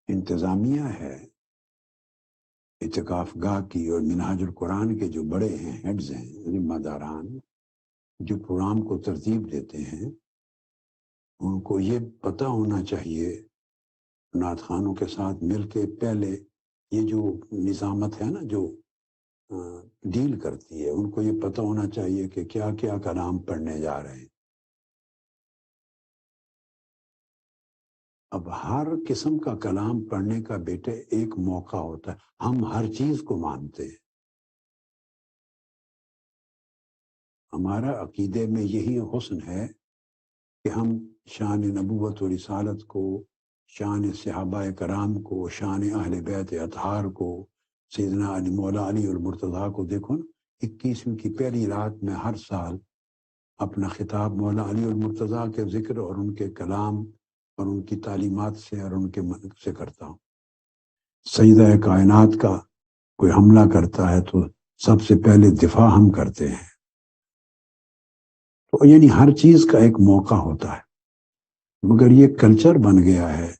انتظامیہ ہے اعتکاف گاہ کی اور منہاج القرآن کے جو بڑے ہیں، ہیڈز ہیں، ذمہ داران جو پروگرام کو ترتیب دیتے ہیں، ان کو یہ پتہ ہونا چاہیے نعت خوانوں کے ساتھ مل کے پہلے یہ جو نظامت ہے نا جو ڈیل کرتی ہے، ان کو یہ پتہ ہونا چاہیے کہ کیا کیا کلام پڑھنے جا رہے ہیں۔ اب ہر قسم کا کلام پڑھنے کا بیٹے ایک موقع ہوتا ہے۔ ہم ہر چیز کو مانتے ہیں، ہمارا عقیدے میں یہی حسن ہے کہ ہم شان نبوت و رسالت کو، شان صحابہ کرام کو، شان اہل بیت اطہار کو، سیدنا علی مولا علی المرتضیٰ کو دیکھو نا، 21ویں کی پہلی رات میں ہر سال اپنا خطاب مولا علی المرتضیٰ کے ذکر اور ان کے کلام اور ان کی تعلیمات سے اور ان کے من سے کرتا ہوں۔ سیدہ کائنات کا کوئی حملہ کرتا ہے تو سب سے پہلے دفاع ہم کرتے ہیں۔ تو یعنی ہر چیز کا ایک موقع ہوتا ہے، مگر یہ کلچر بن گیا ہے۔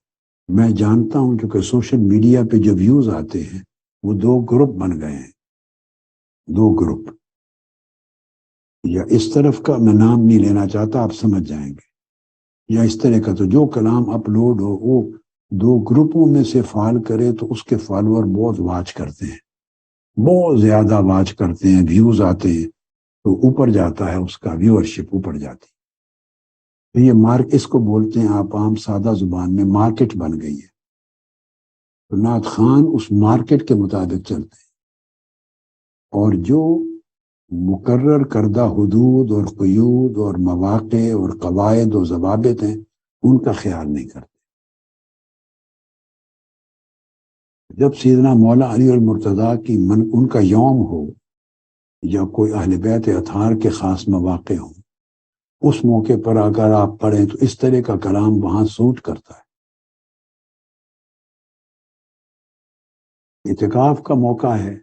میں جانتا ہوں کہ سوشل میڈیا پہ جو ویوز آتے ہیں وہ 2 گروپ بن گئے ہیں، 2 گروپ، یا اس طرف کا میں نام نہیں لینا چاہتا، آپ سمجھ جائیں گے، یا اس طرح کا۔ تو جو کلام اپلوڈ ہو وہ 2 گروپوں میں سے فال کرے تو اس کے فالوور بہت واچ کرتے ہیں، بہت زیادہ واچ کرتے ہیں، ویوز آتے ہیں تو اوپر جاتا ہے، اس کا ویورشپ اوپر جاتی ہے۔ تو یہ اس کو بولتے ہیں آپ عام سادہ زبان میں مارکیٹ بن گئی ہے۔ تو نعت خوان اس مارکیٹ کے مطابق چلتے ہیں، اور جو مقرر کردہ حدود اور قیود اور مواقع اور قواعد و ضوابط ہیں ان کا خیال نہیں کرتے۔ جب سیدنا مولا علی المرتضیٰ کی ان کا یوم ہو یا کوئی اہل بیت اطہار کے خاص مواقع ہوں، اس موقع پر اگر آپ پڑھیں تو اس طرح کا کلام وہاں سوٹ کرتا ہے۔ اعتکاف کا موقع ہے،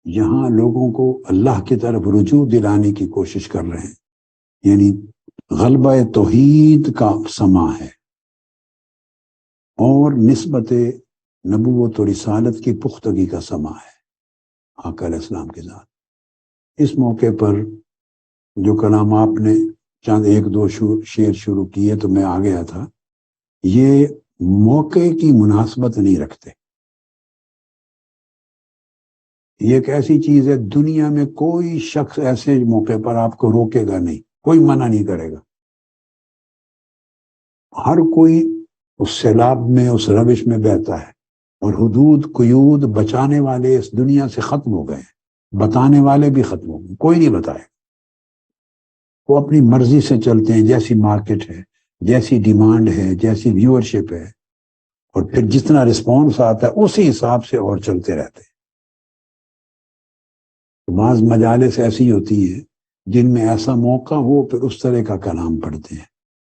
یہاں لوگوں کو اللہ کی طرف رجوع دلانے کی کوشش کر رہے ہیں، یعنی غلبہ توحید کا سما ہے اور نسبت نبوت و رسالت کی پختگی کا سما ہے آقا علیہ السلام کے ذات۔ اس موقع پر جو کلام آپ نے چند 1-2 شعر شروع کیے تو میں آ گیا تھا، یہ موقع کی مناسبت نہیں رکھتے۔ یہ ایک ایسی چیز ہے، دنیا میں کوئی شخص ایسے موقع پر آپ کو روکے گا نہیں، کوئی منع نہیں کرے گا۔ ہر کوئی اس سیلاب میں، اس روش میں بہتا ہے، اور حدود قیود بچانے والے اس دنیا سے ختم ہو گئے ہیں، بتانے والے بھی ختم ہو گئے، کوئی نہیں بتائے۔ وہ اپنی مرضی سے چلتے ہیں، جیسی مارکیٹ ہے، جیسی ڈیمانڈ ہے، جیسی ویورشپ ہے، اور پھر جتنا رسپانس آتا ہے اسی حساب سے اور چلتے رہتے ہیں۔ بعض مجالس ایسی ہوتی ہیں جن میں ایسا موقع ہو پھر اس طرح کا کلام پڑھتے ہیں،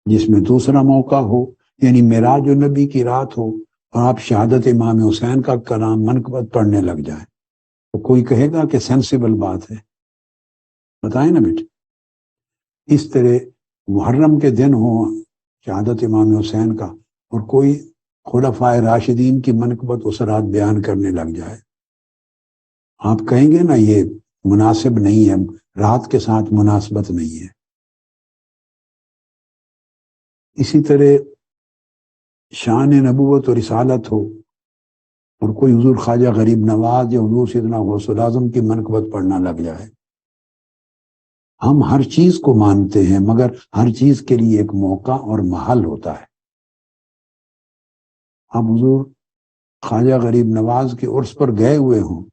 جس میں دوسرا موقع ہو، یعنی معراج النبی کی رات ہو اور آپ شہادت امام حسین کا کلام منقبت پڑھنے لگ جائیں تو کوئی کہے گا کہ سینسیبل بات ہے؟ بتائیں نا بیٹے۔ اس طرح محرم کے دن ہو شہادت امام حسین کا اور کوئی خلفائے راشدین کی منقبت اس رات بیان کرنے لگ جائے، آپ کہیں گے نا یہ مناسب نہیں ہے، رات کے ساتھ مناسبت نہیں ہے۔ اسی طرح شان نبوت و رسالت ہو اور کوئی حضور خواجہ غریب نواز یا حضور سیدنا غوث الاعظم کی منقبت پڑھنا لگ جائے۔ ہم ہر چیز کو مانتے ہیں، مگر ہر چیز کے لیے ایک موقع اور محل ہوتا ہے۔ آپ حضور خواجہ غریب نواز کے عرس پر گئے ہوئے ہوں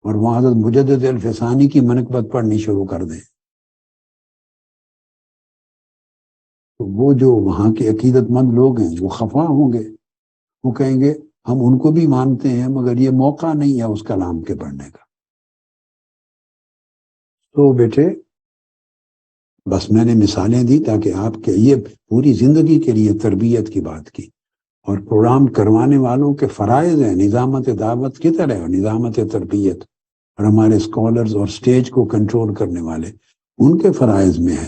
اور وہاں حضرت مجدد الفسانی کی منقبت پڑھنی شروع کر دیں تو وہ جو وہاں کے عقیدت مند لوگ ہیں وہ خفا ہوں گے، وہ کہیں گے ہم ان کو بھی مانتے ہیں مگر یہ موقع نہیں ہے اس کلام کے پڑھنے کا۔ تو بیٹے بس میں نے مثالیں دی تاکہ آپ کے یہ پوری زندگی کے لیے تربیت کی بات کی، اور پروگرام کروانے والوں کے فرائض ہیں نظامت دعوت کی طرح اور نظامت تربیت، اور ہمارے اسکالرز اور سٹیج کو کنٹرول کرنے والے ان کے فرائض میں ہے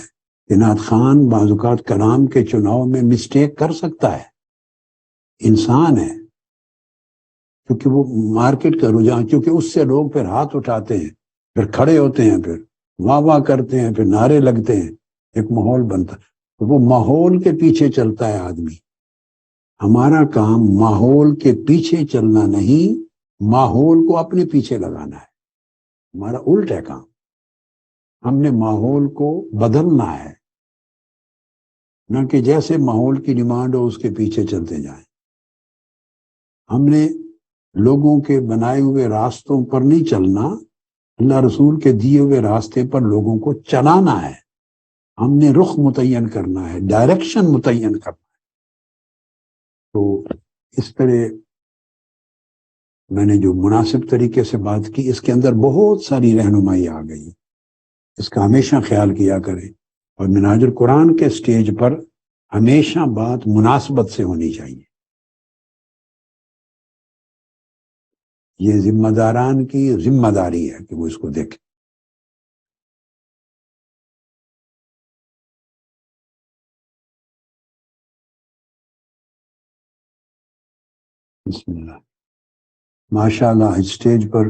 کہ نعت خوان بعض اوقات کلام کے چناؤ میں مسٹیک کر سکتا ہے، انسان ہے، کیونکہ وہ مارکیٹ کا رجحان، کیونکہ اس سے لوگ پھر ہاتھ اٹھاتے ہیں، پھر کھڑے ہوتے ہیں، پھر واہ واہ کرتے ہیں، پھر نعرے لگتے ہیں، ایک ماحول بنتا ہے، تو وہ ماحول کے پیچھے چلتا ہے آدمی۔ ہمارا کام ماحول کے پیچھے چلنا نہیں، ماحول کو اپنے پیچھے لگانا ہے۔ ہمارا الٹ ہے کام، ہم نے ماحول کو بدلنا ہے، نہ کہ جیسے ماحول کی ڈیمانڈ ہو اس کے پیچھے چلتے جائیں۔ ہم نے لوگوں کے بنائے ہوئے راستوں پر نہیں چلنا، اللہ رسول کے دیے ہوئے راستے پر لوگوں کو چلانا ہے۔ ہم نے رخ متعین کرنا ہے، ڈائریکشن متعین کرنا ہے۔ تو اس طرح میں نے جو مناسب طریقے سے بات کی، اس کے اندر بہت ساری رہنمائی آ گئی، اس کا ہمیشہ خیال کیا کریں۔ اور منہاج القرآن کے سٹیج پر ہمیشہ بات مناسبت سے ہونی چاہیے۔ یہ ذمہ داران کی ذمہ داری ہے کہ وہ اس کو دیکھیں۔ بسم اللہ۔ ماشاء اللہ اس سٹیج پر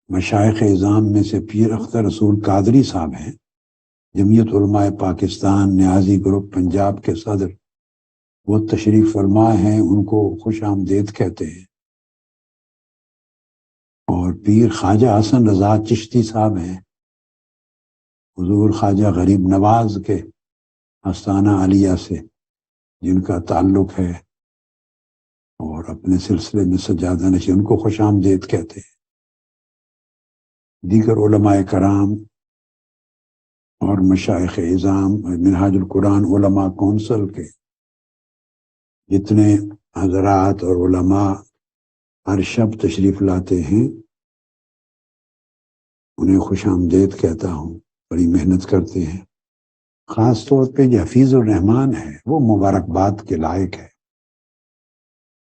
مشائخ اعظام میں سے پیر اختر رسول قادری صاحب ہیں، جمعیت علماء پاکستان نیازی گروپ پنجاب کے صدر، وہ تشریف فرما ہیں، ان کو خوش آمدید کہتے ہیں۔ اور پیر خواجہ حسن رضا چشتی صاحب ہیں، حضور خواجہ غریب نواز کے آستانہ عالیہ سے جن کا تعلق ہے، اور اپنے سلسلے میں سجادہ نشین، ان کو خوش آمدید کہتے ہیں۔ دیگر علماء کرام اور مشائخ اعظام، منہاج القرآن علماء کونسل کے جتنے حضرات اور علماء ہر شب تشریف لاتے ہیں، انہیں خوش آمدید کہتا ہوں۔ بڑی محنت کرتے ہیں، خاص طور پہ جو حفیظ الرحمان ہے وہ مبارکباد کے لائق ہے۔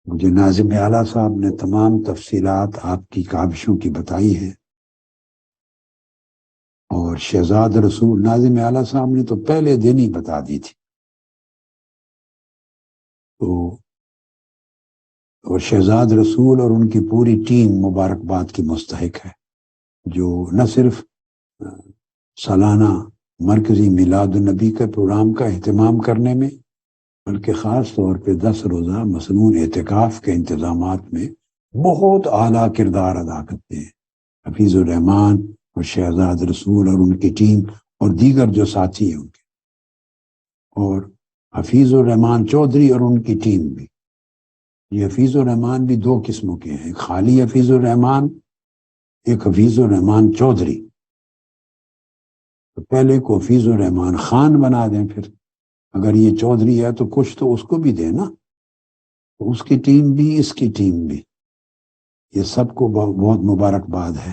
مجھے ناظم اعلیٰ صاحب نے تمام تفصیلات آپ کی کاوشوں کی بتائی ہیں، اور شہزاد رسول ناظم اعلیٰ صاحب نے تو پہلے دن ہی بتا دی تھی۔ تو اور شہزاد رسول اور ان کی پوری ٹیم مبارکباد کی مستحق ہے، جو نہ صرف سالانہ مرکزی میلاد النبی کے پروگرام کا اہتمام کرنے میں، بلکہ خاص طور پہ 10 روزہ مسنون اعتکاف کے انتظامات میں بہت اعلیٰ کردار ادا کرتے ہیں۔ حفیظ الرحمان اور شہزاد رسول اور ان کی ٹیم اور دیگر جو ساتھی ہیں ان کے، اور حفیظ الرحمان چودھری اور ان کی ٹیم بھی۔ یہ حفیظ الرحمان بھی 2 قسموں کے ہیں، ایک خالی حفیظ الرحمان، ایک حفیظ الرحمان چودھری۔ تو پہلے کو حفیظ الرحمان خان بنا دیں، پھر اگر یہ چودھری ہے تو کچھ تو اس کو بھی دے نا۔ تو اس کی ٹیم بھی، اس کی ٹیم بھی، یہ سب کو بہت مبارکباد ہے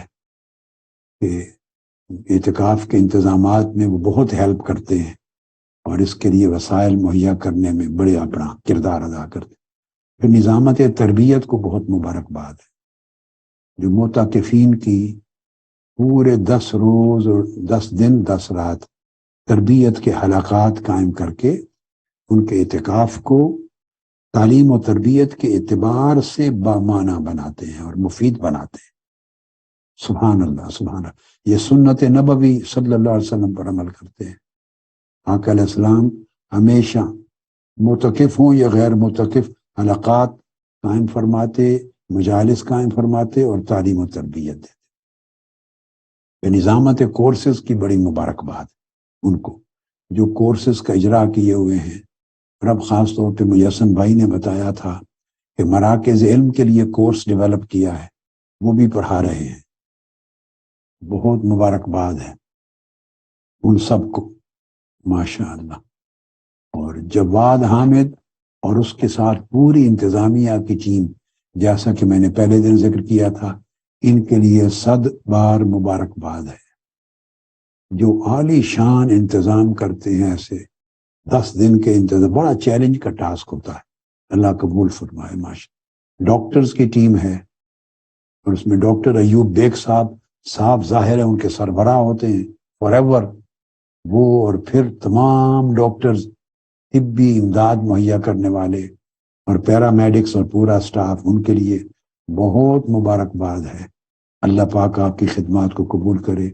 کہ اعتکاف کے انتظامات میں وہ بہت ہیلپ کرتے ہیں، اور اس کے لیے وسائل مہیا کرنے میں بڑے اپنا کردار ادا کرتے ہیں۔ پھر نظامت تربیت کو بہت مبارکباد ہے، جو معتکفین کی پورے 10 روز اور 10 دن 10 رات تربیت کے حلقات قائم کر کے ان کے اعتکاف کو تعلیم و تربیت کے اعتبار سے بامعنی بناتے ہیں اور مفید بناتے ہیں۔ سبحان اللہ، سبحان اللہ۔ یہ سنت نبوی صلی اللہ علیہ وسلم پر عمل کرتے ہیں۔ آقا علیہ السلام ہمیشہ معتکف ہوں یا غیر معتکف حلقات قائم فرماتے، مجالس قائم فرماتے اور تعلیم و تربیت دیتے۔ نظامت کورسز کی بڑی مبارکباد ان کو، جو کورسز کا اجرا کیے ہوئے ہیں۔ رب خاص طور پہ محسن بھائی نے بتایا تھا کہ مراکز علم کے لیے کورس ڈیولپ کیا ہے، وہ بھی پڑھا رہے ہیں۔ بہت مبارکباد ہے ان سب کو، ماشاء اللہ۔ اور جواد حامد اور اس کے ساتھ پوری انتظامیہ کی ٹیم، جیسا کہ میں نے پہلے دن ذکر کیا تھا، ان کے لیے 100 بار مبارکباد ہے، جو عالی شان انتظام کرتے ہیں۔ ایسے 10 دن کے انتظام بڑا چیلنج کا ٹاسک ہوتا ہے، اللہ قبول فرمائے ماشاء۔ ڈاکٹرز کی ٹیم ہے، اور اس میں ڈاکٹر ایوب بیگ صاحب ظاہر ہے ان کے سربراہ ہوتے ہیں فار ایور وہ، اور پھر تمام ڈاکٹرز، طبی امداد مہیا کرنے والے، اور پیرامیڈکس اور پورا سٹاف، ان کے لیے بہت مبارکباد ہے. اللہ پاک آپ کی خدمات کو قبول کرے.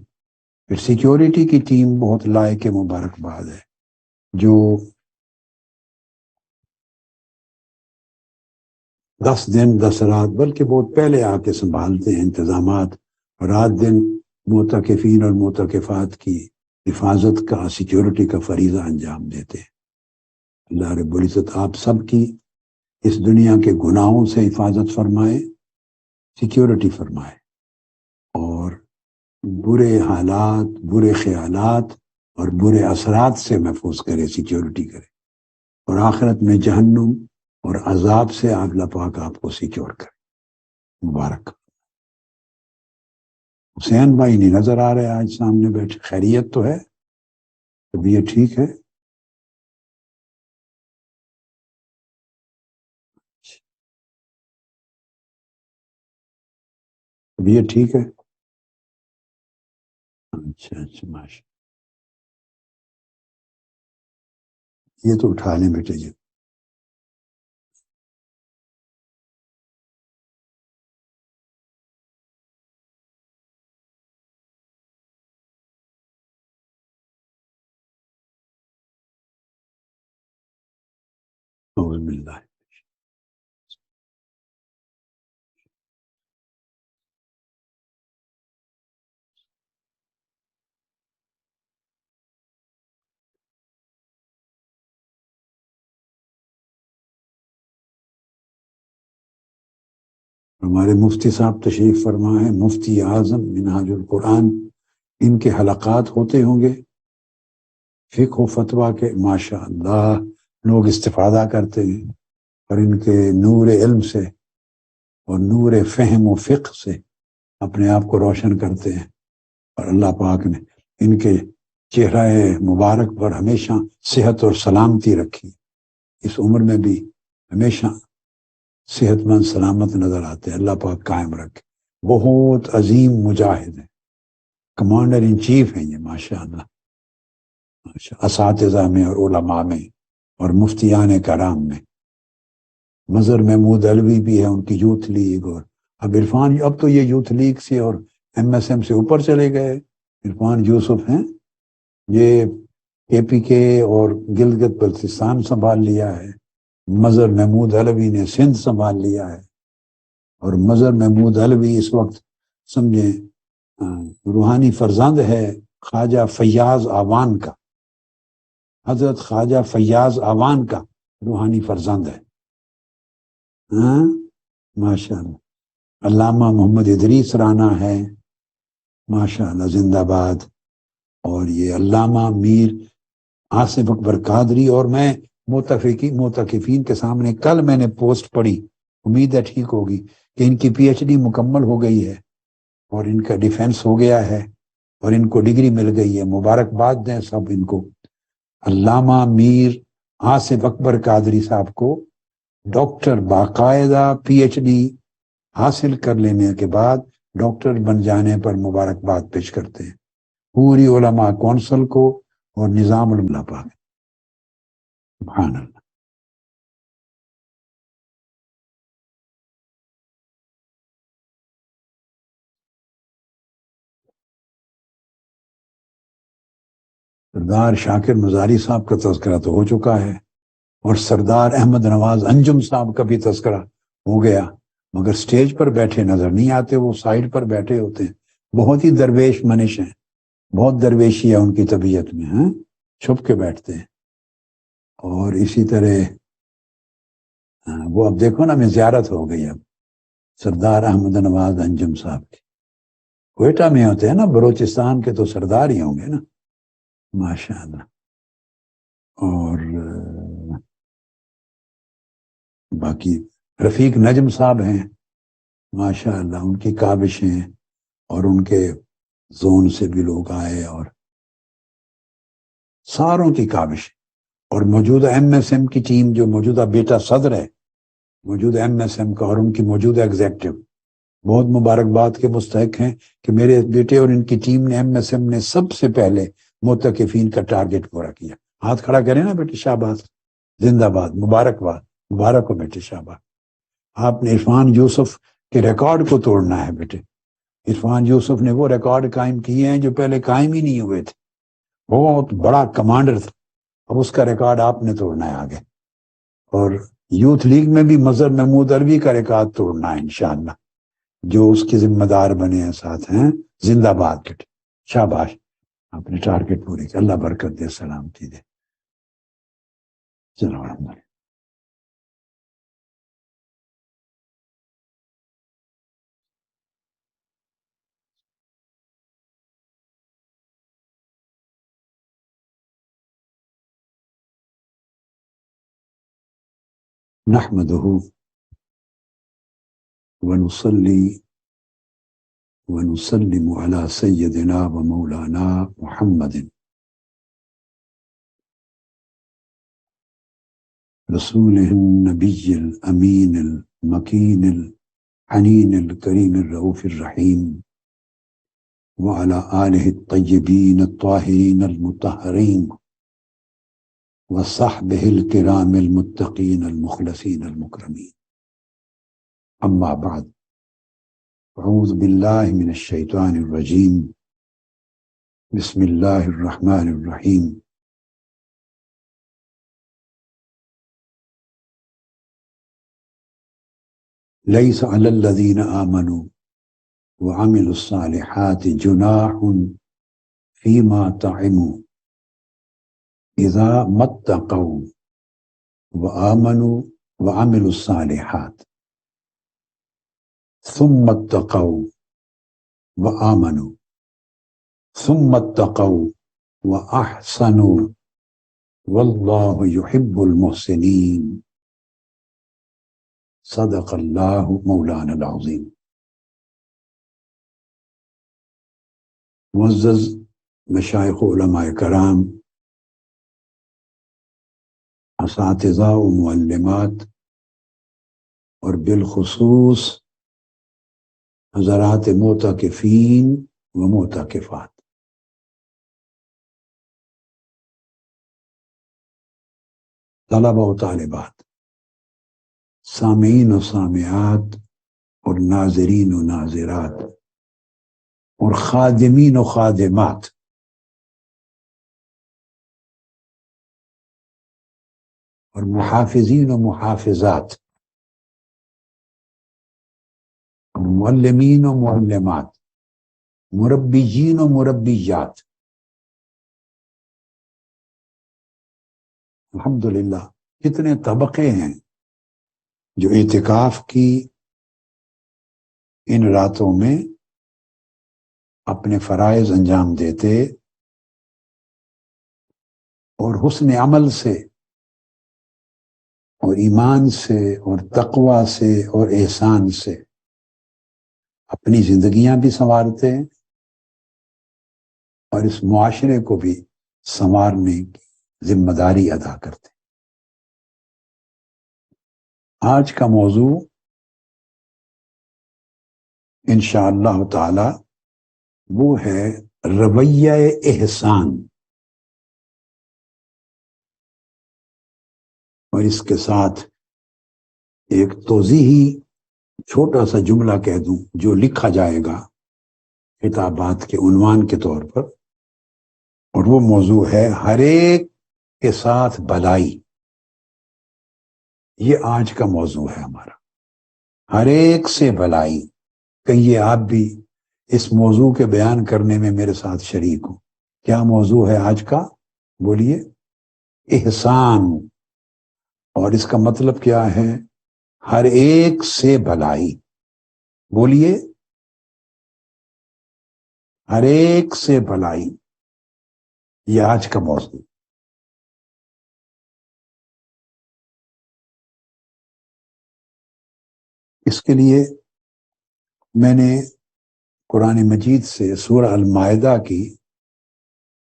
پھر سیکیورٹی کی ٹیم بہت لائق مبارکباد ہے، جو 10 دن 10 رات بلکہ بہت پہلے آ کے سنبھالتے ہیں انتظامات، رات دن معتکفین اور معتکفات کی حفاظت کا، سیکیورٹی کا فریضہ انجام دیتے ہیں. اللہ رب العزت آپ سب کی اس دنیا کے گناہوں سے حفاظت فرمائے، سیکیورٹی فرمائے، اور برے حالات، برے خیالات اور برے اثرات سے محفوظ کرے، سیکیورٹی کرے، اور آخرت میں جہنم اور عذاب سے اللہ پاک آپ کو سیکیور کرے. مبارک. حسین بھائی نہیں نظر آ رہے آج سامنے بیٹھے، خیریت تو ہے؟ طبیعت ٹھیک ہے؟ طبیعت ٹھیک ہے؟ اچھا اچھا، ماشاء. یہ تو اٹھا لیں بیٹے جی. اعوذ باللہ. ہمارے مفتی صاحب تشریف فرما ہے، مفتی اعظم منہاج القرآن. ان کے حلقات ہوتے ہوں گے فقہ و فتویٰ کے، ماشاء اللہ لوگ استفادہ کرتے ہیں، اور ان کے نور علم سے اور نور فہم و فقہ سے اپنے آپ کو روشن کرتے ہیں. اور اللہ پاک نے ان کے چہرہ مبارک پر ہمیشہ صحت اور سلامتی رکھی. اس عمر میں بھی ہمیشہ صحت مند سلامت نظر آتے. اللہ پاک قائم رکھے. بہت عظیم مجاہد ہیں، کمانڈر ان چیف ہیں یہ، ماشاء اللہ. اساتذہ میں اور علماء میں اور مفتیان کرام میں. مظہر محمود علوی بھی ہے، ان کی یوتھ لیگ، اور اب عرفان، اب تو یہ یوتھ لیگ سے اور ایم ایس ایم سے اوپر چلے گئے. عرفان یوسف ہیں، یہ اے پی کے اور گلگت بلتستان سنبھال لیا ہے. مظہر محمود علوی نے سندھ سنبھال لیا ہے. اور مظہر محمود علوی اس وقت سمجھیں روحانی فرزند ہے خواجہ فیاض آوان کا. حضرت خواجہ فیاض آوان کا روحانی فرزند ہے. ہاں ماشاء اللہ. علامہ محمد ادریس رانا ہے، ماشاء اللہ زندہ باد. اور یہ علامہ میر آصف اکبر قادری. اور میں معتکفین کے سامنے کل میں نے پوسٹ پڑھی، امید ہے ٹھیک ہوگی، کہ ان کی پی ایچ ڈی مکمل ہو گئی ہے اور ان کا ڈیفینس ہو گیا ہے اور ان کو ڈگری مل گئی ہے. مبارکباد دیں سب ان کو. علامہ میر آصف اکبر قادری صاحب کو ڈاکٹر، باقاعدہ پی ایچ ڈی حاصل کر لینے کے بعد ڈاکٹر بن جانے پر مبارکباد پیش کرتے ہیں پوری علماء کونسل کو اور نظام اللہ پاک. سبحان اللہ. سردار شاکر مزاری صاحب کا تذکرہ تو ہو چکا ہے، اور سردار احمد نواز انجم صاحب کا بھی تذکرہ ہو گیا، مگر سٹیج پر بیٹھے نظر نہیں آتے، وہ سائڈ پر بیٹھے ہوتے ہیں. بہت ہی درویش منش ہیں، بہت درویشی ہے ان کی طبیعت میں، ہیں چھپ کے بیٹھتے ہیں. اور اسی طرح وہ اب دیکھو نا، میں زیارت ہو گئی اب سردار احمد نواز انجم صاحب کی. کوئٹہ میں ہوتے ہیں نا، بلوچستان کے تو سردار ہی ہوں گے نا، ماشاء اللہ. اور باقی رفیق نجم صاحب ہیں، ماشاء اللہ ان کی کاوشیں، اور ان کے زون سے بھی لوگ آئے، اور ساروں کی کاوش. اور موجودہ ایم ایس ایم کی ٹیم، جو موجودہ بیٹا صدر ہے موجودہ ایم ایس ایم کا، اور ان کی موجودہ ایگزیکٹو بہت مبارکباد کے مستحق ہیں کہ میرے بیٹے اور ان کی ٹیم نے، ایم ایس ایم نے سب سے پہلے معتکفین کا ٹارگٹ پورا کیا. ہاتھ کھڑا کریں نا بیٹے، شاباش، زندہ باد، مبارکباد. مبارک ہو بیٹے، شاباش. آپ نے عرفان یوسف کے ریکارڈ کو توڑنا ہے بیٹے. عرفان یوسف نے وہ ریکارڈ قائم کیے ہیں جو پہلے قائم ہی نہیں ہوئے تھے. بہت بڑا کمانڈر تھا، اب اس کا ریکارڈ آپ نے توڑنا ہے آگے. اور یوتھ لیگ میں بھی مظہر محمود عربی کا ریکارڈ توڑنا ہے انشاءاللہ، جو اس کے ذمہ دار بنے ہیں ساتھ ہیں. زندہ باد بیٹے، شاباش. آپ نے ٹارگٹ پورے کیا، اللہ برکت دے، سلامتی دے. چلو الحمد للہ. نحمده ونصلي ونسلم على سيدنا ومولانا محمد رسوله النبي الأمين المكين الحنين الكريم الرؤوف الرحيم، وعلى آله الطيبين الطاهرين المطهرين، وصحبه الكرام المتقين المخلصين المكرمين. أما بعد، أعوذ بالله من الشيطان الرجيم. بسم الله الرحمن الرحيم. ليس على الذين آمنوا وعملوا الصالحات جناح فيما طعموا إذا ما اتقوا وآمنوا وعملوا الصالحات ثم اتقوا وآمنوا ثم اتقوا وأحسنوا والله يحب المحسنين. صدق اللہ مولانا العظیم. معزز مشائخ علماء کرام، اساتذہ و معلمات، اور بالخصوص حضرات معتکفین و معتکفات، طلبہ و طالبات، سامعین و سامعات، اور ناظرین و ناظرات، اور خادمین و خادمات، اور محافظین و محافظات، اور معلمین و معلمات، مربیین و مربیات. الحمدللہ کتنے طبقے ہیں جو اعتکاف کی ان راتوں میں اپنے فرائض انجام دیتے اور حسن عمل سے اور ایمان سے اور تقوی سے اور احسان سے اپنی زندگیاں بھی سنوارتے اور اس معاشرے کو بھی سنوارنے کی ذمہ داری ادا کرتے. آج کا موضوع انشاءاللہ تعالی وہ ہے رویہ احسان، اور اس کے ساتھ ایک توضیحی چھوٹا سا جملہ کہہ دوں جو لکھا جائے گا خطابات کے عنوان کے طور پر، اور وہ موضوع ہے ہر ایک کے ساتھ بھلائی. یہ آج کا موضوع ہے ہمارا، ہر ایک سے بھلائی. کہیے آپ بھی اس موضوع کے بیان کرنے میں میرے ساتھ شریک ہوں. کیا موضوع ہے آج کا؟ بولیے. احسان. اور اس کا مطلب کیا ہے؟ ہر ایک سے بھلائی. بولیے. ہر ایک سے بھلائی، یہ آج کا موضوع. اس کے لیے میں نے قرآن مجید سے سورہ المائدہ کی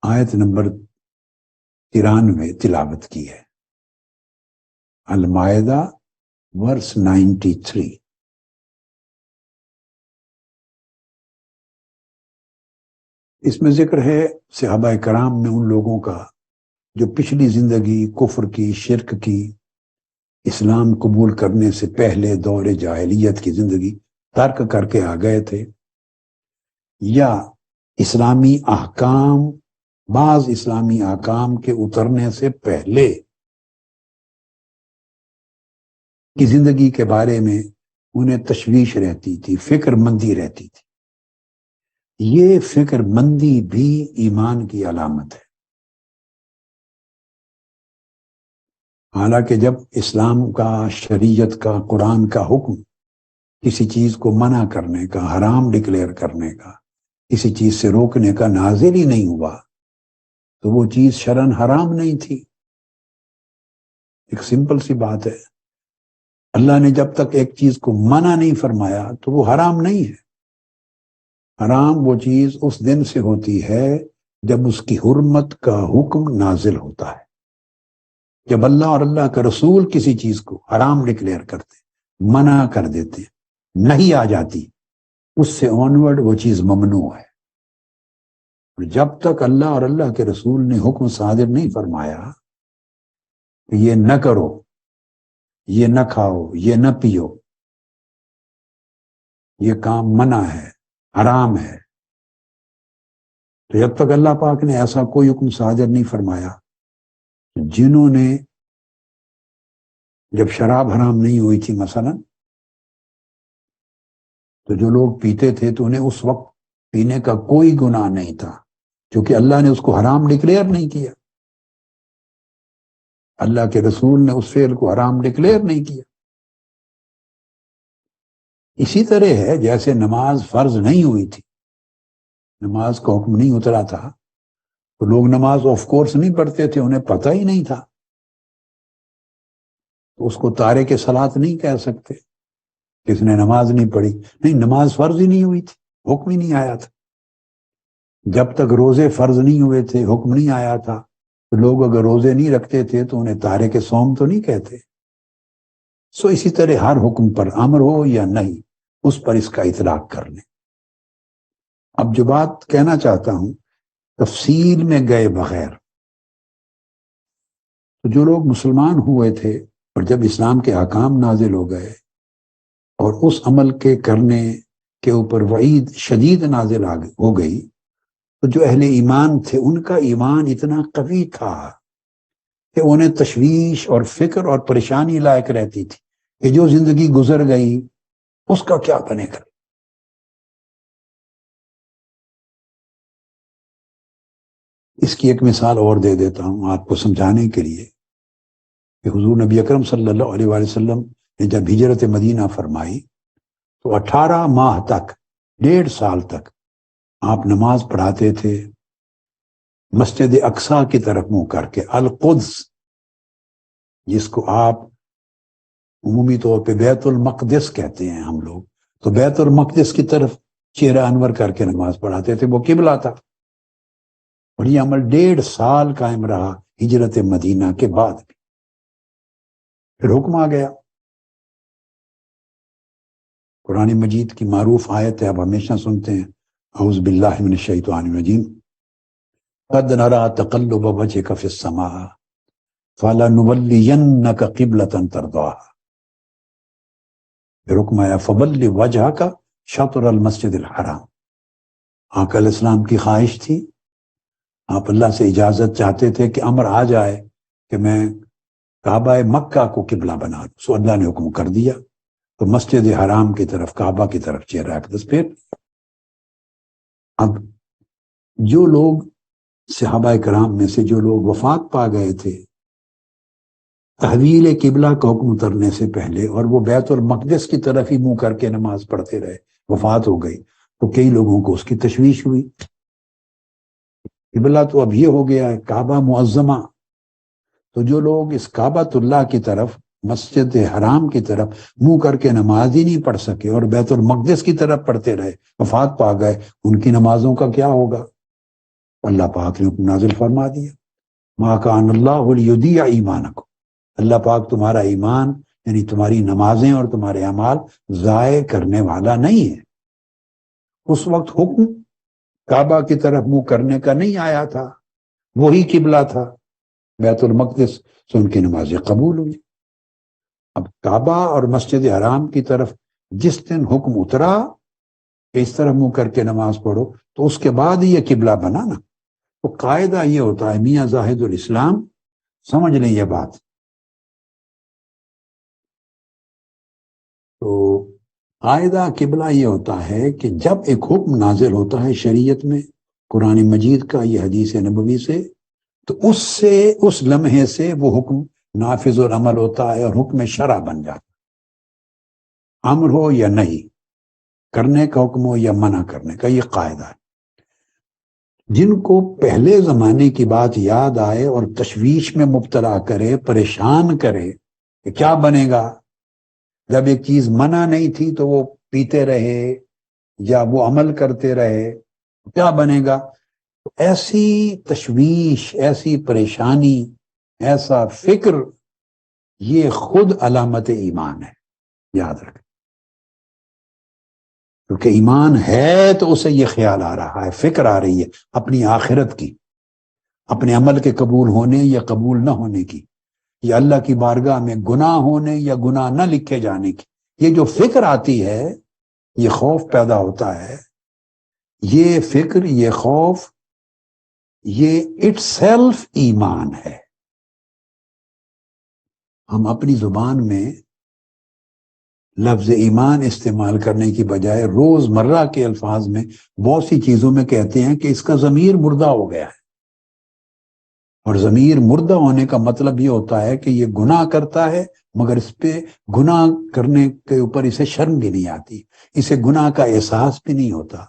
آیت نمبر 93 تلاوت کی ہے. المائدہ ورس 93. اس میں ذکر ہے صحابہ کرام میں ان لوگوں کا جو پچھلی زندگی کفر کی، شرک کی، اسلام قبول کرنے سے پہلے دور جاہلیت کی زندگی ترک کر کے آ گئے تھے، یا اسلامی احکام، بعض اسلامی احکام کے اترنے سے پہلے کی زندگی کے بارے میں انہیں تشویش رہتی تھی، فکر مندی رہتی تھی۔ یہ فکر مندی بھی ایمان کی علامت ہے۔ حالانکہ جب اسلام کا، شریعت کا، قرآن کا حکم کسی چیز کو منع کرنے کا، حرام ڈکلیئر کرنے کا، کسی چیز سے روکنے کا نازل ہی نہیں ہوا تو وہ چیز شرعاً حرام نہیں تھی۔ ایک سمپل سی بات ہے، اللہ نے جب تک ایک چیز کو منع نہیں فرمایا تو وہ حرام نہیں ہے۔ حرام وہ چیز اس دن سے ہوتی ہے جب اس کی حرمت کا حکم نازل ہوتا ہے۔ جب اللہ اور اللہ کا رسول کسی چیز کو حرام ڈکلیئر کرتے، منع کر دیتے، نہیں آ جاتی، اس سے آنورڈ وہ چیز ممنوع ہے۔ اور جب تک اللہ اور اللہ کے رسول نے حکم صادر نہیں فرمایا کہ یہ نہ کرو، یہ نہ کھاؤ، یہ نہ پیو، یہ کام منع ہے، حرام ہے، تو جب تک اللہ پاک نے ایسا کوئی حکم صادر نہیں فرمایا، جنہوں نے، جب شراب حرام نہیں ہوئی تھی مثلا، تو جو لوگ پیتے تھے تو انہیں اس وقت پینے کا کوئی گناہ نہیں تھا، کیونکہ اللہ نے اس کو حرام ڈکلیئر نہیں کیا، اللہ کے رسول نے اس فعل کو حرام ڈکلیئر نہیں کیا۔ اسی طرح ہے جیسے نماز فرض نہیں ہوئی تھی، نماز کا حکم نہیں اترا تھا، تو لوگ نماز آف کورس نہیں پڑھتے تھے، انہیں پتہ ہی نہیں تھا، تو اس کو تارک صلاۃ نہیں کہہ سکتے، کس نے نماز نہیں پڑھی، نہیں، نماز فرض ہی نہیں ہوئی تھی، حکم ہی نہیں آیا تھا۔ جب تک روزے فرض نہیں ہوئے تھے، حکم نہیں آیا تھا، تو لوگ اگر روزے نہیں رکھتے تھے تو انہیں تارک صوم تو نہیں کہتے۔ سو اسی طرح ہر حکم پر، امر ہو یا نہیں، اس پر اس کا اطلاق کر لیں۔ اب جو بات کہنا چاہتا ہوں، تفصیل میں گئے بغیر، تو جو لوگ مسلمان ہوئے تھے اور جب اسلام کے احکام نازل ہو گئے اور اس عمل کے کرنے کے اوپر وعید شدید نازل ہو گئی، تو جو اہل ایمان تھے ان کا ایمان اتنا قوی تھا کہ انہیں تشویش اور فکر اور پریشانی لائق رہتی تھی کہ جو زندگی گزر گئی اس کا کیا بنے گا۔ اس کی ایک مثال اور دے دیتا ہوں آپ کو سمجھانے کے لیے کہ حضور نبی اکرم صلی اللہ علیہ وآلہ وسلم نے جب ہجرت مدینہ فرمائی تو 18 ماہ تک، 1.5 سال تک آپ نماز پڑھاتے تھے مسجد اقصی کی طرف منہ کر کے، القدس، جس کو آپ عمومی طور پہ بیت المقدس کہتے ہیں ہم لوگ، تو بیت المقدس کی طرف چہرہ انور کر کے نماز پڑھاتے تھے، وہ قبلہ تھا۔ اور یہ عمل 1.5 سال قائم رہا ہجرت مدینہ کے بعد بھی۔ پھر حکم آ گیا، قرآن مجید کی معروف آیت ہے، آپ ہمیشہ سنتے ہیں، اعوذ باللہ من الشیطان الرجیم، قد نرى تقلب وجهك في السماء فلنولينك قبلة ترضاها۔ پھر حکم آیا فول وجهك شطر المسجد الحرام۔ آقا علیہ السلام کی خواہش تھی، آپ اللہ سے اجازت چاہتے تھے کہ امر آ جائے کہ میں کعبہ مکہ کو قبلہ بنا دوں، سو اللہ نے حکم کر دیا، تو مسجد حرام کی طرف، کعبہ کی طرف چہرہ اقدس پھر۔ اب جو لوگ صحابہ کرام میں سے جو لوگ وفات پا گئے تھے تحویل قبلہ کا حکم اترنے سے پہلے، اور وہ بیت المقدس کی طرف ہی منہ کر کے نماز پڑھتے رہے، وفات ہو گئی، تو کئی لوگوں کو اس کی تشویش ہوئی، قبلہ تو اب یہ ہو گیا ہے کعبہ معظمہ، تو جو لوگ اس کعبۃ اللہ کی طرف، مسجد حرام کی طرف منہ کر کے نماز ہی نہیں پڑھ سکے اور بیت المقدس کی طرف پڑھتے رہے، وفات پا گئے، ان کی نمازوں کا کیا ہوگا؟ اللہ پاک نے حکم نازل فرما دیا، ما کان اللہ لیضیع ایمانکم، اللہ پاک تمہارا ایمان یعنی تمہاری نمازیں اور تمہارے اعمال ضائع کرنے والا نہیں ہے۔ اس وقت حکم کعبہ کی طرف منہ کرنے کا نہیں آیا تھا، وہی قبلہ تھا بیت المقدس، سے ان کی نمازیں قبول ہوئی۔ اب کعبہ اور مسجد حرام کی طرف جس دن حکم اترا کہ اس طرح منہ کر کے نماز پڑھو تو اس کے بعد یہ قبلہ بنا نا. تو قاعدہ یہ ہوتا ہے، میاں زاہد الاسلام سمجھ لیں یہ بات. تو قاعدہ قبلہ یہ ہوتا ہے کہ جب ایک حکم نازل ہوتا ہے شریعت میں، قرآن مجید کا، یہ حدیث نبوی سے، تو اس لمحے سے وہ حکم نافذ العمل ہوتا ہے اور حکم شرع بن جاتا ہے. امر ہو یا نہیں، کرنے کا حکم ہو یا منع کرنے کا، یہ قاعدہ ہے. جن کو پہلے زمانے کی بات یاد آئے اور تشویش میں مبتلا کرے، پریشان کرے کہ کیا بنے گا، جب ایک چیز منع نہیں تھی تو وہ پیتے رہے یا وہ عمل کرتے رہے، کیا بنے گا، ایسی تشویش، ایسی پریشانی، ایسا فکر، یہ خود علامت ایمان ہے، یاد رکھیں. کیونکہ ایمان ہے تو اسے یہ خیال آ رہا ہے، فکر آ رہی ہے اپنی آخرت کی، اپنے عمل کے قبول ہونے یا قبول نہ ہونے کی، یا اللہ کی بارگاہ میں گناہ ہونے یا گناہ نہ لکھے جانے کی. یہ جو فکر آتی ہے، یہ خوف پیدا ہوتا ہے. یہ فکر، یہ خوف، یہ اٹ سیلف ایمان ہے. ہم اپنی زبان میں لفظ ایمان استعمال کرنے کی بجائے روز مرہ کے الفاظ میں بہت سی چیزوں میں کہتے ہیں کہ اس کا ضمیر مردہ ہو گیا ہے. اور ضمیر مردہ ہونے کا مطلب یہ ہوتا ہے کہ یہ گناہ کرتا ہے مگر اس پہ گناہ کرنے کے اوپر اسے شرم بھی نہیں آتی، اسے گناہ کا احساس بھی نہیں ہوتا،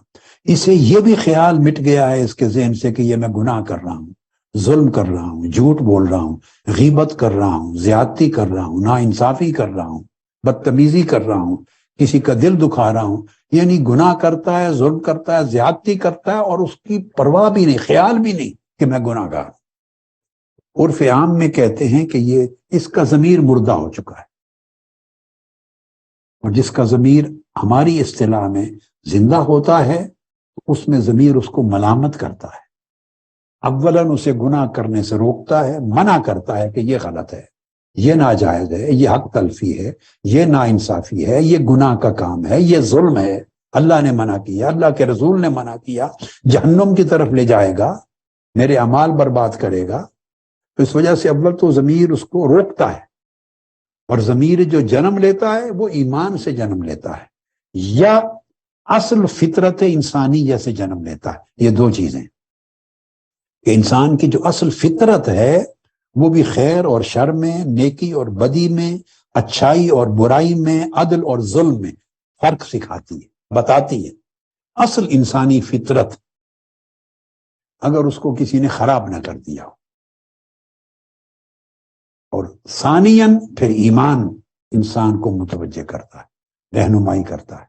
اسے یہ بھی خیال مٹ گیا ہے اس کے ذہن سے کہ یہ میں گناہ کر رہا ہوں، ظلم کر رہا ہوں، جھوٹ بول رہا ہوں، غیبت کر رہا ہوں، زیادتی کر رہا ہوں، ناانصافی کر رہا ہوں، بدتمیزی کر رہا ہوں، کسی کا دل دکھا رہا ہوں. یعنی گناہ کرتا ہے، ظلم کرتا ہے، زیادتی کرتا ہے اور اس کی پرواہ بھی نہیں، خیال بھی نہیں کہ میں گناہ گار ہوں. عرف عام میں کہتے ہیں کہ یہ اس کا ضمیر مردہ ہو چکا ہے. اور جس کا ضمیر ہماری اصطلاح میں زندہ ہوتا ہے، اس میں ضمیر اس کو ملامت کرتا ہے. اولاً اسے گناہ کرنے سے روکتا ہے، منع کرتا ہے کہ یہ غلط ہے، یہ ناجائز ہے، یہ حق تلفی ہے، یہ ناانصافی ہے، یہ گناہ کا کام ہے، یہ ظلم ہے، اللہ نے منع کیا، اللہ کے رسول نے منع کیا، جہنم کی طرف لے جائے گا، میرے اعمال برباد کرے گا. تو اس وجہ سے اول تو ضمیر اس کو روکتا ہے. اور ضمیر جو جنم لیتا ہے وہ ایمان سے جنم لیتا ہے یا اصل فطرت انسانی جیسے جنم لیتا ہے. یہ دو چیزیں کہ انسان کی جو اصل فطرت ہے وہ بھی خیر اور شر میں، نیکی اور بدی میں، اچھائی اور برائی میں، عدل اور ظلم میں فرق سکھاتی ہے، بتاتی ہے. اصل انسانی فطرت اگر اس کو کسی نے خراب نہ کر دیا ہو. اور ثانیاً پھر ایمان انسان کو متوجہ کرتا ہے، رہنمائی کرتا ہے.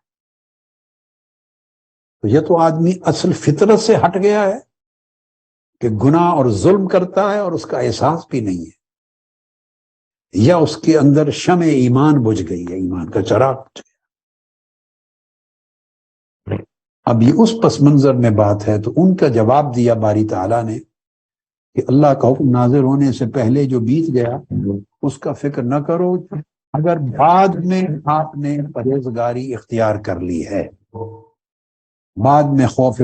تو یہ تو آدمی اصل فطرت سے ہٹ گیا ہے کہ گناہ اور ظلم کرتا ہے اور اس کا احساس بھی نہیں ہے، یا اس کے اندر شمع ایمان بجھ گئی ہے، ایمان کا چراغ بجھ گیا. اب یہ اس پس منظر میں بات ہے تو ان کا جواب دیا باری تعالیٰ نے کہ اللہ کا حکم نازل ہونے سے پہلے جو بیت گیا اس کا فکر نہ کرو. اگر بعد میں آپ نے پرہیزگاری اختیار کر لی ہے، بعد میں خوف،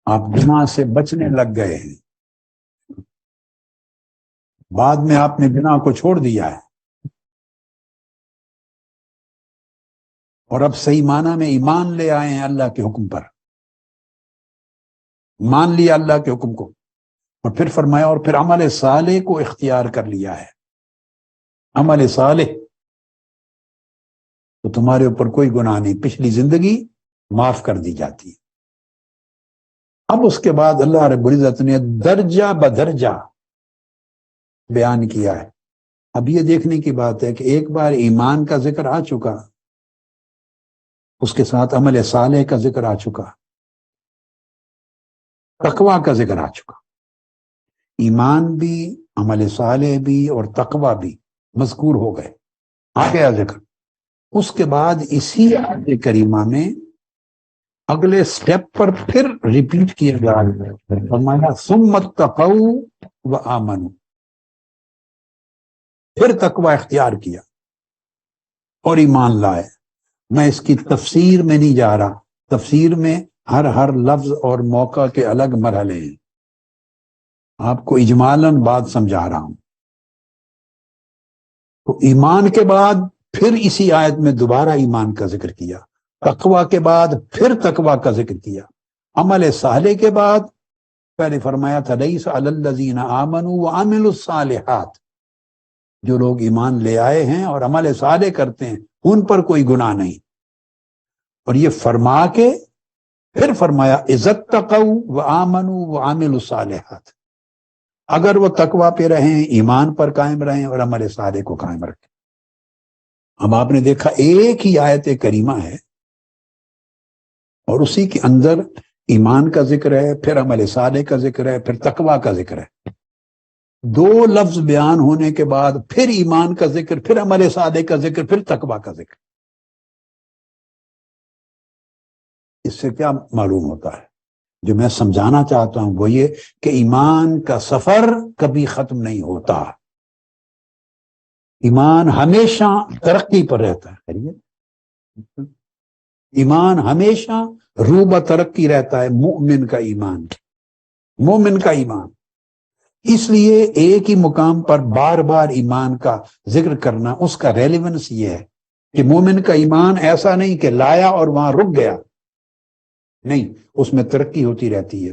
آپ گناہ سے بچنے لگ گئے ہیں، بعد میں آپ نے گناہ کو چھوڑ دیا ہے اور اب صحیح معنی میں ایمان لے آئے ہیں اللہ کے حکم پر، مان لیا اللہ کے حکم کو، اور پھر فرمایا اور پھر عمل صالح کو اختیار کر لیا ہے. عمل صالح تو تمہارے اوپر کوئی گناہ نہیں، پچھلی زندگی معاف کر دی جاتی ہے. اب اس کے بعد اللہ رب العزت نے درجہ بدرجہ بیان کیا ہے. اب یہ دیکھنے کی بات ہے کہ ایک بار ایمان کا ذکر آ چکا، اس کے ساتھ عمل صالح کا ذکر آ چکا، تقوی کا ذکر آ چکا. ایمان بھی، عمل صالح بھی اور تقوی بھی مذکور ہو گئے، آ گیا ذکر. اس کے بعد اسی آیت کریمہ میں اگلے سٹیپ پر پھر ریپیٹ کیا جا رہا ہے، فرمایا ثم اتقوا وآمنوا. پھر تقوی اختیار کیا اور ایمان لائے. میں اس کی تفسیر میں نہیں جا رہا، تفسیر میں ہر لفظ اور موقع کے الگ مرحلے ہیں، آپ کو اجمالاً بات سمجھا رہا ہوں. تو ایمان کے بعد پھر اسی آیت میں دوبارہ ایمان کا ذکر کیا، تقوی کے بعد پھر تقوی کا ذکر کیا، عمل صالح کے بعد پہلے فرمایا تھا لیس علی الذین آمنوا وعملوا الصالحات، جو لوگ ایمان لے آئے ہیں اور عمل صالح کرتے ہیں ان پر کوئی گناہ نہیں. اور یہ فرما کے پھر فرمایا اذا اتقوا وآمنوا وعملوا الصالحات، اگر وہ تقوی پہ رہیں، ایمان پر قائم رہیں اور عمل صالح کو قائم رکھیں. اب آپ نے دیکھا ایک ہی آیت کریمہ ہے اور اسی کے اندر ایمان کا ذکر ہے، پھر عمل صالح کا ذکر ہے، پھر تقوی کا ذکر ہے. دو لفظ بیان ہونے کے بعد پھر ایمان کا ذکر، پھر عمل صالح کا ذکر، پھر تقوی کا ذکر. اس سے کیا معلوم ہوتا ہے؟ جو میں سمجھانا چاہتا ہوں وہ یہ کہ ایمان کا سفر کبھی ختم نہیں ہوتا، ایمان ہمیشہ ترقی پر رہتا ہے. ایمان ہمیشہ روبہ ترقی رہتا ہے. مومن کا ایمان اس لیے ایک ہی مقام پر بار بار ایمان کا ذکر کرنا، اس کا ریلیونس یہ ہے کہ مومن کا ایمان ایسا نہیں کہ لایا اور وہاں رک گیا، نہیں، اس میں ترقی ہوتی رہتی ہے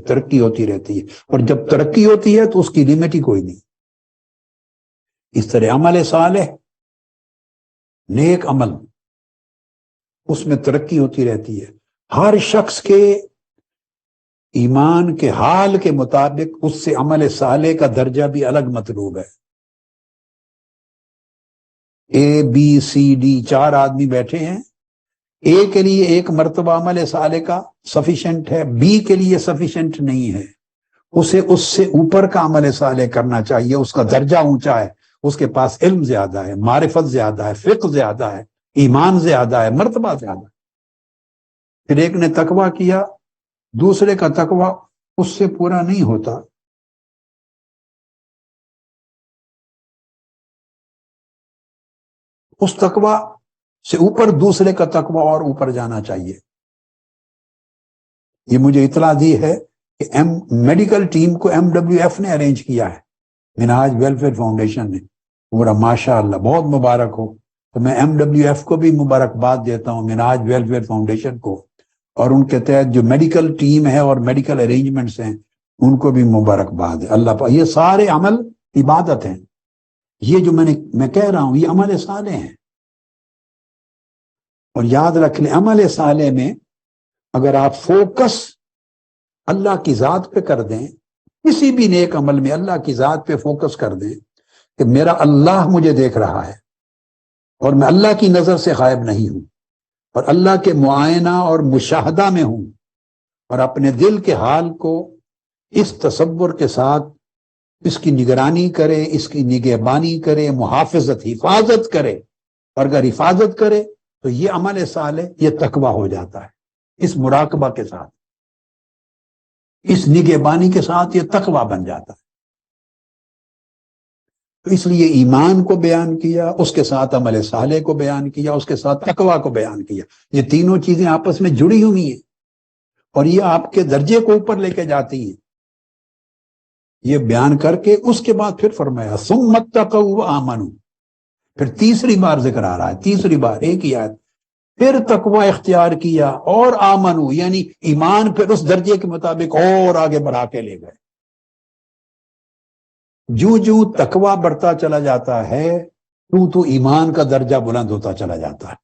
اور جب ترقی ہوتی ہے تو اس کی لمٹ ہی کوئی نہیں. اس طرح عمل صالح، نیک عمل، اس میں ترقی ہوتی رہتی ہے. ہر شخص کے ایمان کے حال کے مطابق اس سے عمل صالح کا درجہ بھی الگ مطلوب ہے. ABCD 4 آدمی بیٹھے ہیں، A کے لیے ایک مرتبہ عمل صالح کا سفیشنٹ ہے، B کے لیے سفیشنٹ نہیں ہے، اسے اس سے اوپر کا عمل صالح کرنا چاہیے. اس کا درجہ اونچا ہے، اس کے پاس علم زیادہ ہے، معرفت زیادہ ہے، فقہ زیادہ ہے، ایمان زیادہ ہے، مرتبہ زیادہ ہے. پھر ایک نے تقوی کیا، دوسرے کا تقوی اس سے پورا نہیں ہوتا. اس تقوی سے اوپر دوسرے کا تقوی اور اوپر جانا چاہیے. یہ مجھے اطلاع دی ہے کہ میڈیکل ٹیم کو MWF نے ارینج کیا ہے، منہاج ویلفیئر فاؤنڈیشن نے. پورا ماشاء اللہ، بہت مبارک ہو. تو میں MWF کو بھی مبارکباد دیتا ہوں، منہاج ویلفیئر فاؤنڈیشن کو، اور ان کے تحت جو میڈیکل ٹیم ہے اور میڈیکل ارینجمنٹس ہیں ان کو بھی مبارکباد ہے. اللہ پاک، یہ سارے عمل عبادت ہیں. یہ جو میں کہہ رہا ہوں یہ عمل صالح ہیں. اور یاد رکھ لیں، عمل صالح میں اگر آپ فوکس اللہ کی ذات پہ کر دیں، کسی بھی نیک عمل میں اللہ کی ذات پہ فوکس کر دیں کہ میرا اللہ مجھے دیکھ رہا ہے اور میں اللہ کی نظر سے غائب نہیں ہوں اور اللہ کے معائنہ اور مشاہدہ میں ہوں، اور اپنے دل کے حال کو اس تصور کے ساتھ اس کی نگرانی کرے، اس کی نگہبانی کرے، حفاظت کرے. اور اگر حفاظت کرے تو یہ عمل صالح، یہ تقوی ہو جاتا ہے. اس مراقبہ کے ساتھ، اس نگہبانی کے ساتھ یہ تقوی بن جاتا ہے. تو اس لیے ایمان کو بیان کیا، اس کے ساتھ عمل صالح کو بیان کیا، اس کے ساتھ تقوی کو بیان کیا. یہ تینوں چیزیں آپس میں جڑی ہوئی ہیں اور یہ آپ کے درجے کو اوپر لے کے جاتی ہیں. یہ بیان کر کے اس کے بعد پھر فرمایا ثم اتقوا وآمنوا، پھر تیسری بار ذکر آ رہا ہے، تیسری بار ایک ہی آیت، پھر تقوی اختیار کیا اور آمنو، یعنی ایمان پھر اس درجے کے مطابق اور آگے بڑھا کے لے گئے. جو تقوی بڑھتا چلا جاتا ہے تو ایمان کا درجہ بلند ہوتا چلا جاتا ہے.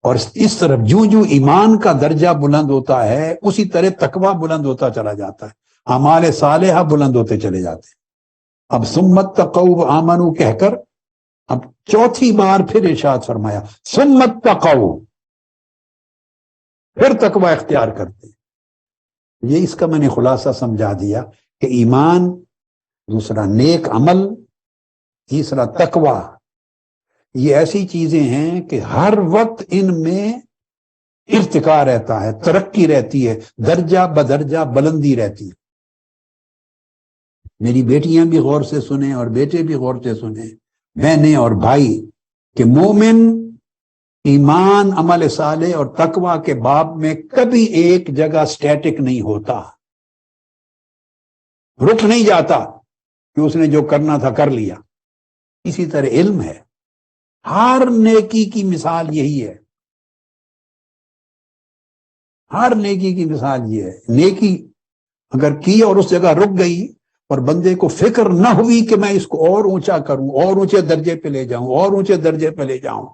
اور اس طرف جو ایمان کا درجہ بلند ہوتا ہے اسی طرح تقوی بلند ہوتا چلا جاتا ہے، اعمال صالحہ بلند ہوتے چلے جاتے ہیں. اب ثم اتقوا وآمنوا کہہ کر اب چوتھی بار پھر ارشاد فرمایا ثم اتقوا، پھر تقوی اختیار کرتے. یہ اس کا میں نے خلاصہ سمجھا دیا کہ ایمان، دوسرا نیک عمل، تیسرا تقوی، یہ ایسی چیزیں ہیں کہ ہر وقت ان میں ارتقاء رہتا ہے، ترقی رہتی ہے، درجہ بدرجہ بلندی رہتی ہے. میری بیٹیاں بھی غور سے سنیں اور بیٹے بھی غور سے سنیں. بہنیں اور بھائی کہ مومن ایمان، عمل صالح اور تقوی کے باب میں کبھی ایک جگہ سٹیٹک نہیں ہوتا، رک نہیں جاتا کہ اس نے جو کرنا تھا کر لیا۔ اسی طرح علم ہے، ہر نیکی کی مثال یہی ہے، ہر نیکی کی مثال یہ ہے۔ نیکی اگر کی اور اس جگہ رک گئی اور بندے کو فکر نہ ہوئی کہ میں اس کو اور اونچا کروں، اور اونچے درجے پہ لے جاؤں، اور اونچے درجے پہ لے جاؤں،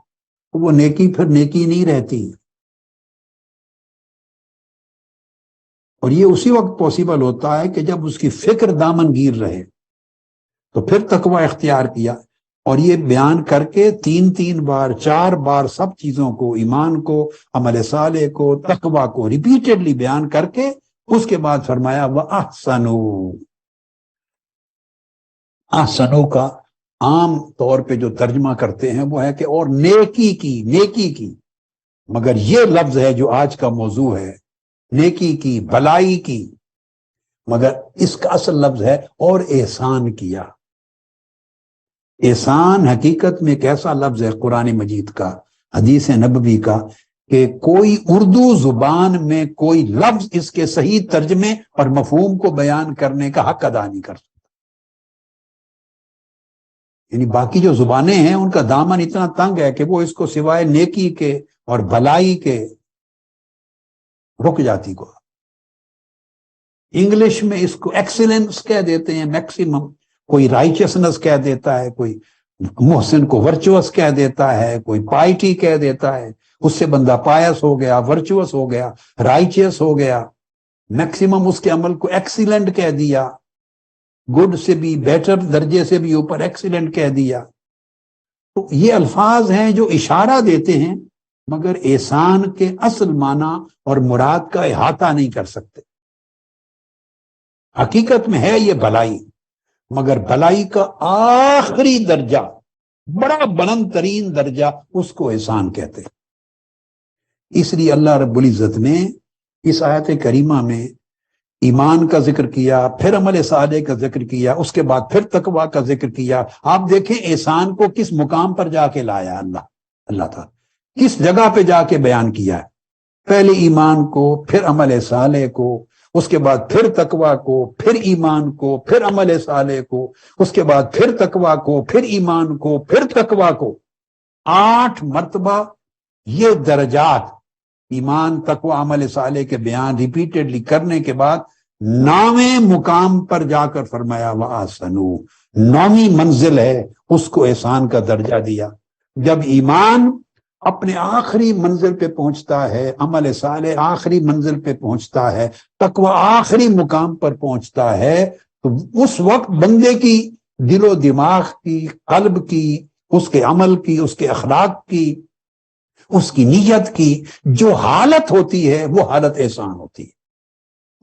تو وہ نیکی پھر نیکی نہیں رہتی۔ اور یہ اسی وقت پاسبل ہوتا ہے کہ جب اس کی فکر دامن گیر رہے، تو پھر تقوی اختیار کیا۔ اور یہ بیان کر کے 3 بار 4 بار سب چیزوں کو، ایمان کو، عمل صالح کو، تقوی کو ریپیٹڈلی بیان کر کے اس کے بعد فرمایا وَأَحْسَنُوا۔ احسنو کا عام طور پہ جو ترجمہ کرتے ہیں وہ ہے کہ اور نیکی کی، مگر یہ لفظ ہے جو آج کا موضوع ہے، نیکی کی، بھلائی کی، مگر اس کا اصل لفظ ہے اور احسان کیا۔ احسان حقیقت میں ایک ایسا لفظ ہے قرآن مجید کا، حدیث نبوی کا، کہ کوئی اردو زبان میں کوئی لفظ اس کے صحیح ترجمے اور مفہوم کو بیان کرنے کا حق ادا نہیں کر سکتا۔ یعنی باقی جو زبانیں ہیں ان کا دامن اتنا تنگ ہے کہ وہ اس کو سوائے نیکی کے اور بھلائی کے رک جاتی کو۔ انگلش میں اس کو ایکسیلنس کہہ دیتے ہیں، میکسیمم، کوئی رائچسنس کہہ دیتا ہے، کوئی محسن کو ورچوس کہہ دیتا ہے، کوئی پائٹی کہہ دیتا ہے، اس سے بندہ پائس ہو گیا، ورچوس ہو گیا، رائچس ہو گیا۔ میکسیمم اس کے عمل کو ایکسیلنٹ کہہ دیا، گڈ سے بھی بیٹر درجے سے بھی اوپر ایکسیلنٹ کہہ دیا۔ تو یہ الفاظ ہیں جو اشارہ دیتے ہیں مگر احسان کے اصل معنی اور مراد کا احاطہ نہیں کر سکتے۔ حقیقت میں ہے یہ بھلائی، مگر بھلائی کا آخری درجہ، بڑا بلند ترین درجہ، اس کو احسان کہتے ہیں۔ اس لیے اللہ رب العزت نے اس آیت کریمہ میں ایمان کا ذکر کیا، پھر عمل صالح کا ذکر کیا، اس کے بعد پھر تقوی کا ذکر کیا۔ آپ دیکھیں احسان کو کس مقام پر جا کے لایا اللہ تعالیٰ، کس جگہ پہ جا کے بیان کیا ہے۔ پہلے ایمان کو، پھر عمل صالح کو، اس کے بعد پھر تقوی کو، پھر ایمان کو، پھر عمل صالح کو، اس کے بعد پھر تقوی کو، پھر ایمان کو، پھر تقوی کو۔ 8 مرتبہ یہ درجات، ایمان، تقوی، عمل صالح کے بیان ریپیٹڈلی کرنے کے بعد 9ویں مقام پر جا کر فرمایا وَأَحْسَنُوا، 9ویں منزل ہے، اس کو احسان کا درجہ دیا۔ جب ایمان اپنے آخری منزل پہ پہنچتا ہے، عمل صالح آخری منزل پہ پہنچتا ہے، تقوی آخری مقام پر پہنچتا ہے، تو اس وقت بندے کی دل و دماغ کی، قلب کی، اس کے عمل کی، اس کے اخلاق کی، اس کی نیت کی جو حالت ہوتی ہے وہ حالت احسان ہوتی ہے۔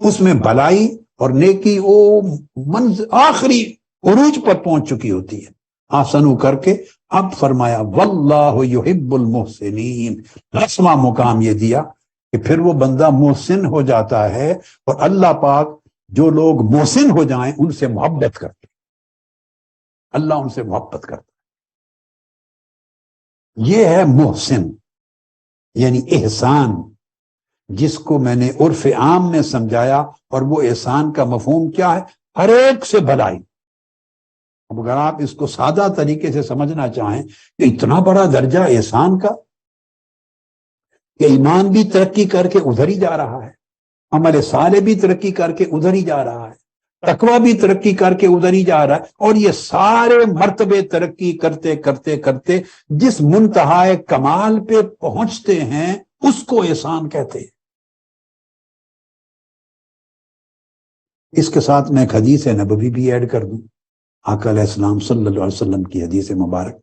اس میں بھلائی اور نیکی وہ آخری عروج پر پہنچ چکی ہوتی ہے۔ آسنو کر کے اب فرمایا واللہ یحب المحسنین، 10واں مقام یہ دیا کہ پھر وہ بندہ محسن ہو جاتا ہے، اور اللہ پاک جو لوگ محسن ہو جائیں ان سے محبت کرتے، اللہ ان سے محبت کرتا۔ یہ ہے محسن، یعنی احسان، جس کو میں نے عرف عام میں سمجھایا، اور وہ احسان کا مفہوم کیا ہے؟ ہر ایک سے بھلائی۔ اب اگر آپ اس کو سادہ طریقے سے سمجھنا چاہیں کہ اتنا بڑا درجہ احسان کا کہ ایمان بھی ترقی کر کے ادھر ہی جا رہا ہے، عمل صالح بھی ترقی کر کے ادھر ہی جا رہا ہے، تقوی بھی ترقی کر کے ادھر ہی جا رہا ہے، اور یہ سارے مرتبے ترقی کرتے کرتے کرتے جس منتہائے کمال پہ پہنچتے ہیں اس کو احسان کہتے ہیں۔ اس کے ساتھ میں ایک حدیث نبوی بھی ایڈ کر دوں، آقا علیہ السلام صلی اللہ علیہ وسلم کی حدیث مبارک،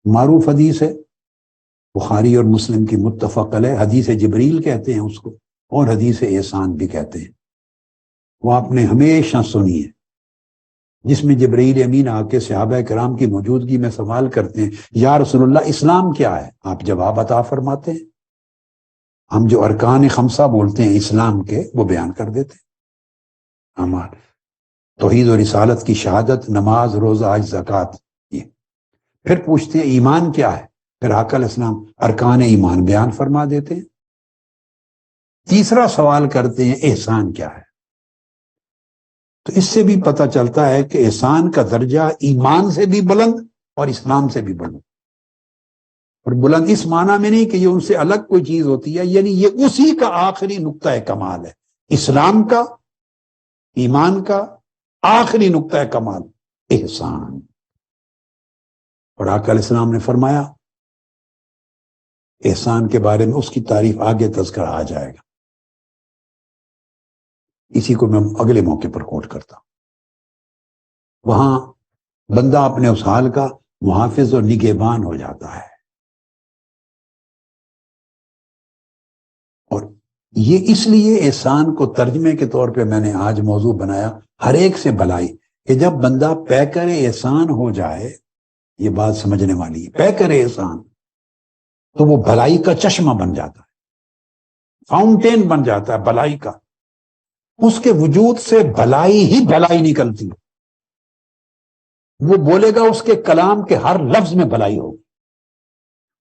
معروف حدیث ہے، بخاری اور مسلم کی متفق علیہ، حدیث جبریل کہتے ہیں اس کو، اور حدیث احسان بھی کہتے ہیں۔ وہ آپ نے ہمیشہ سنی ہے، جس میں جبرائیل امین آ کے صحابہ کرام کی موجودگی میں سوال کرتے ہیں یا رسول اللہ اسلام کیا ہے؟ آپ جواب عطا فرماتے ہیں، ہم جو ارکان خمسہ بولتے ہیں اسلام کے وہ بیان کر دیتے ہیں۔ ہمارے توحید و رسالت کی شہادت، نماز، روزہ، حج، زکوٰۃ، یہ پھر پوچھتے ہیں ایمان کیا ہے، پھر آقا علیہ السلام ارکان ایمان بیان فرما دیتے ہیں۔ تیسرا سوال کرتے ہیں احسان کیا ہے۔ تو اس سے بھی پتہ چلتا ہے کہ احسان کا درجہ ایمان سے بھی بلند اور اسلام سے بھی بلند، اور بلند اس معنی میں نہیں کہ یہ ان سے الگ کوئی چیز ہوتی ہے، یعنی یہ اسی کا آخری نقطہ کمال ہے، اسلام کا، ایمان کا آخری نقطہ کمال احسان۔ اور آقا علیہ السلام نے فرمایا احسان کے بارے میں، اس کی تعریف آگے تذکرہ آ جائے گا، اسی کو میں اگلے موقع پر کوٹ کرتا ہوں۔ وہاں بندہ اپنے اس حال کا محافظ اور نگہبان ہو جاتا ہے، اور یہ اس لیے احسان کو ترجمے کے طور پہ میں نے آج موضوع بنایا، ہر ایک سے بھلائی، کہ جب بندہ پیکر احسان ہو جائے، یہ بات سمجھنے والی ہے، پیکر احسان تو وہ بھلائی کا چشمہ بن جاتا ہے، فاؤنٹین بن جاتا ہے بھلائی کا، اس کے وجود سے بھلائی ہی بھلائی نکلتی ہے، وہ بولے گا اس کے کلام کے ہر لفظ میں بھلائی ہوگی،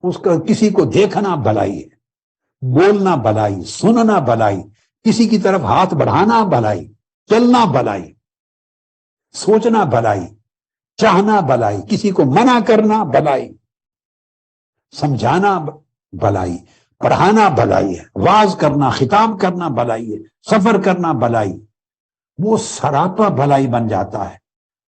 اس کا کسی کو دیکھنا بھلائی ہے، بولنا بھلائی، سننا بھلائی، کسی کی طرف ہاتھ بڑھانا بھلائی، چلنا بھلائی، سوچنا بھلائی، چاہنا بھلائی، کسی کو منع کرنا بھلائی، سمجھانا بھلائی، پڑھانا بھلائی ہے، واعظ کرنا، خطاب کرنا بھلائی ہے، سفر کرنا بھلائی، وہ سراپا بھلائی بن جاتا ہے۔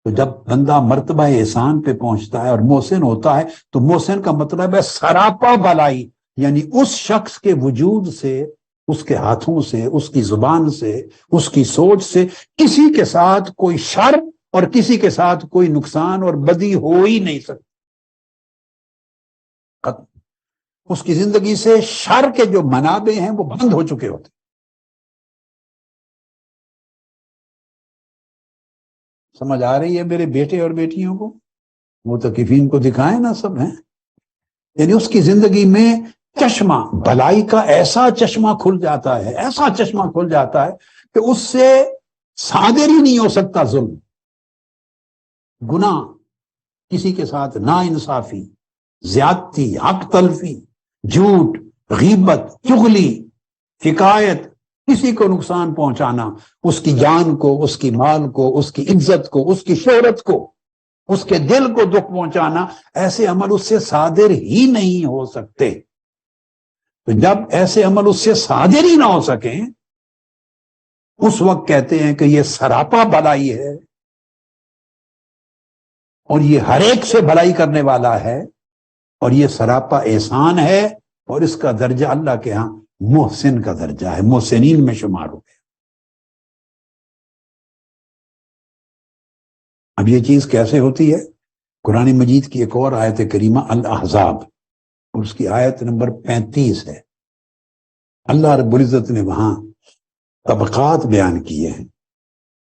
تو جب بندہ مرتبہ احسان پہ پہنچتا ہے اور محسن ہوتا ہے، تو محسن کا مطلب ہے سراپا بھلائی، یعنی اس شخص کے وجود سے، اس کے ہاتھوں سے، اس کی زبان سے، اس کی سوچ سے کسی کے ساتھ کوئی شر اور کسی کے ساتھ کوئی نقصان اور بدی ہو ہی نہیں سکتی، ختم۔ اس کی زندگی سے شر کے جو منابع ہیں وہ بند ہو چکے ہوتے۔ سمجھ آ رہی ہے میرے بیٹے اور بیٹیوں کو؟ متقفین کو دکھائیں نا، سب ہیں، یعنی اس کی زندگی میں چشمہ بھلائی کا ایسا چشمہ کھل جاتا ہے، ایسا چشمہ کھل جاتا ہے کہ اس سے صادر ہی نہیں ہو سکتا ظلم، گناہ، کسی کے ساتھ نا انصافی، زیادتی، حق تلفی، جھوٹ، غیبت، چغلی، حکایت، کسی کو نقصان پہنچانا، اس کی جان کو، اس کی مال کو، اس کی عزت کو، اس کی شہرت کو، اس کے دل کو دکھ پہنچانا، ایسے عمل اس سے صادر ہی نہیں ہو سکتے۔ تو جب ایسے عمل اس سے صادر ہی نہ ہو سکیں، اس وقت کہتے ہیں کہ یہ سراپا بھلائی ہے، اور یہ ہر ایک سے بھلائی کرنے والا ہے، اور یہ سراپا احسان ہے، اور اس کا درجہ اللہ کے ہاں محسن کا درجہ ہے، محسنین میں شمار ہو گیا۔ اب یہ چیز کیسے ہوتی ہے؟ قرآن مجید کی ایک اور آیت کریمہ الاحزاب، اور اس کی آیت نمبر 35 ہے۔ اللہ رب العزت نے وہاں طبقات بیان کیے ہیں،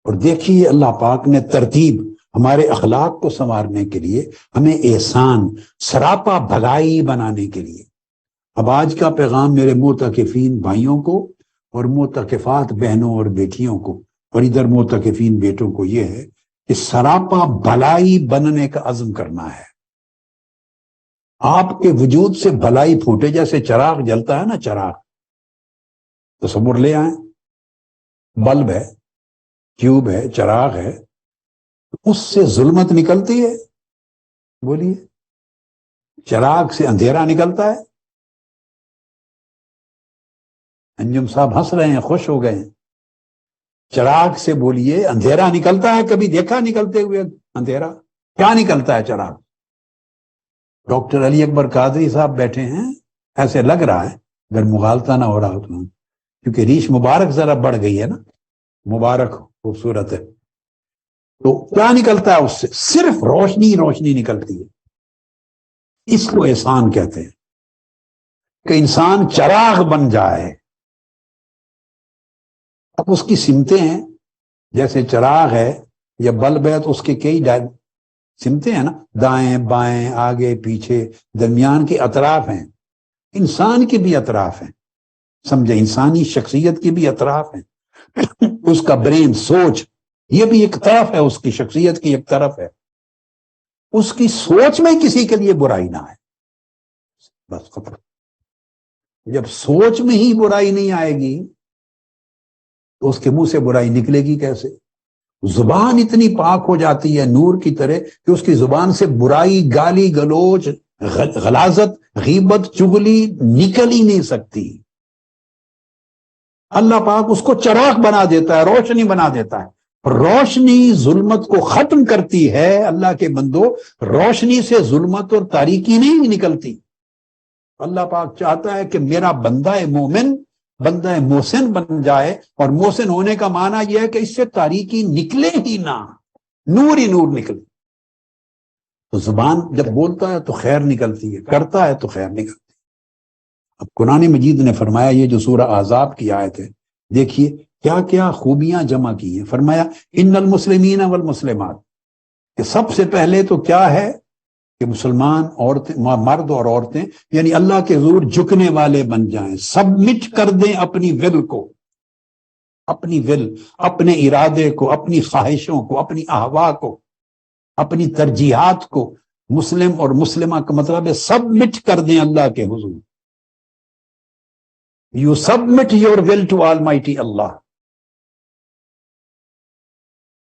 اور دیکھیے اللہ پاک نے ترتیب ہمارے اخلاق کو سنوارنے کے لیے، ہمیں احسان، سراپا بھلائی بنانے کے لیے۔ اب آج کا پیغام میرے معتکفین بھائیوں کو اور معتکفات بہنوں اور بیٹیوں کو، اور ادھر معتکفین بیٹوں کو، یہ ہے کہ سراپا بھلائی بننے کا عزم کرنا ہے۔ آپ کے وجود سے بھلائی پھوٹے، جیسے چراغ جلتا ہے نا، چراغ، تصور لے آئیں، بلب ہے، ٹیوب ہے، چراغ ہے، اس سے ظلمت نکلتی ہے؟ بولیے، چراغ سے اندھیرا نکلتا ہے؟ انجم صاحب ہنس رہے ہیں، خوش ہو گئے ہیں۔ چراغ سے بولیے اندھیرا نکلتا ہے؟ کبھی دیکھا نکلتے ہوئے اندھیرا؟ کیا نکلتا ہے چراغ؟ ڈاکٹر علی اکبر قادری صاحب بیٹھے ہیں، ایسے لگ رہا ہے، اگر مغالطہ نہ ہو رہا ہو تو، کیونکہ ریش مبارک ذرا بڑھ گئی ہے نا، مبارک خوبصورت ہے، تو کیا نکلتا ہے اس سے؟ صرف روشنی روشنی نکلتی ہے۔ اس کو احسان کہتے ہیں، کہ انسان چراغ بن جائے۔ اب اس کی سمتیں ہیں، جیسے چراغ ہے یا بلب ہے تو اس کے کئی سمتیں ہیں نا، دائیں بائیں، آگے پیچھے، درمیان کے اطراف ہیں۔ انسان کے بھی اطراف ہیں، سمجھے، انسانی شخصیت کی بھی اطراف ہیں۔ اس کا برین، سوچ، یہ بھی ایک طرف ہے، اس کی شخصیت کی ایک طرف ہے۔ اس کی سوچ میں کسی کے لیے برائی نہ آئے، بس ختم۔ جب سوچ میں ہی برائی نہیں آئے گی تو اس کے منہ سے برائی نکلے گی کیسے؟ زبان اتنی پاک ہو جاتی ہے نور کی طرح کہ اس کی زبان سے برائی، گالی گلوچ، غلاظت، غیبت، چغلی نکل ہی نہیں سکتی۔ اللہ پاک اس کو چراغ بنا دیتا ہے، روشنی بنا دیتا ہے۔ روشنی ظلمت کو ختم کرتی ہے۔ اللہ کے بندو، روشنی سے ظلمت اور تاریکی نہیں نکلتی۔ اللہ پاک چاہتا ہے کہ میرا بندہ مومن بندہ محسن بن جائے، اور محسن ہونے کا معنی یہ ہے کہ اس سے تاریکی نکلے ہی نہ، نور ہی نور نکلے۔ تو زبان جب بولتا ہے تو خیر نکلتی ہے، کرتا ہے تو خیر نکلتی ہے۔ اب قرآن مجید نے فرمایا، یہ جو سورہ احزاب کی آیت ہے، دیکھیے کیا کیا خوبیاں جمع کی ہیں۔ فرمایا ان المسلمین والمسلمات، کہ سب سے پہلے تو کیا ہے کہ مسلمان عورتیں، مرد اور عورتیں، یعنی اللہ کے حضور جھکنے والے بن جائیں، سبمٹ کر دیں اپنی ول کو، اپنی ول، اپنے ارادے کو، اپنی خواہشوں کو، اپنی احوا کو، اپنی ترجیحات کو۔ مسلم اور مسلمہ کا مطلب ہے سبمٹ کر دیں اللہ کے حضور۔ You submit your will to Almighty Allah.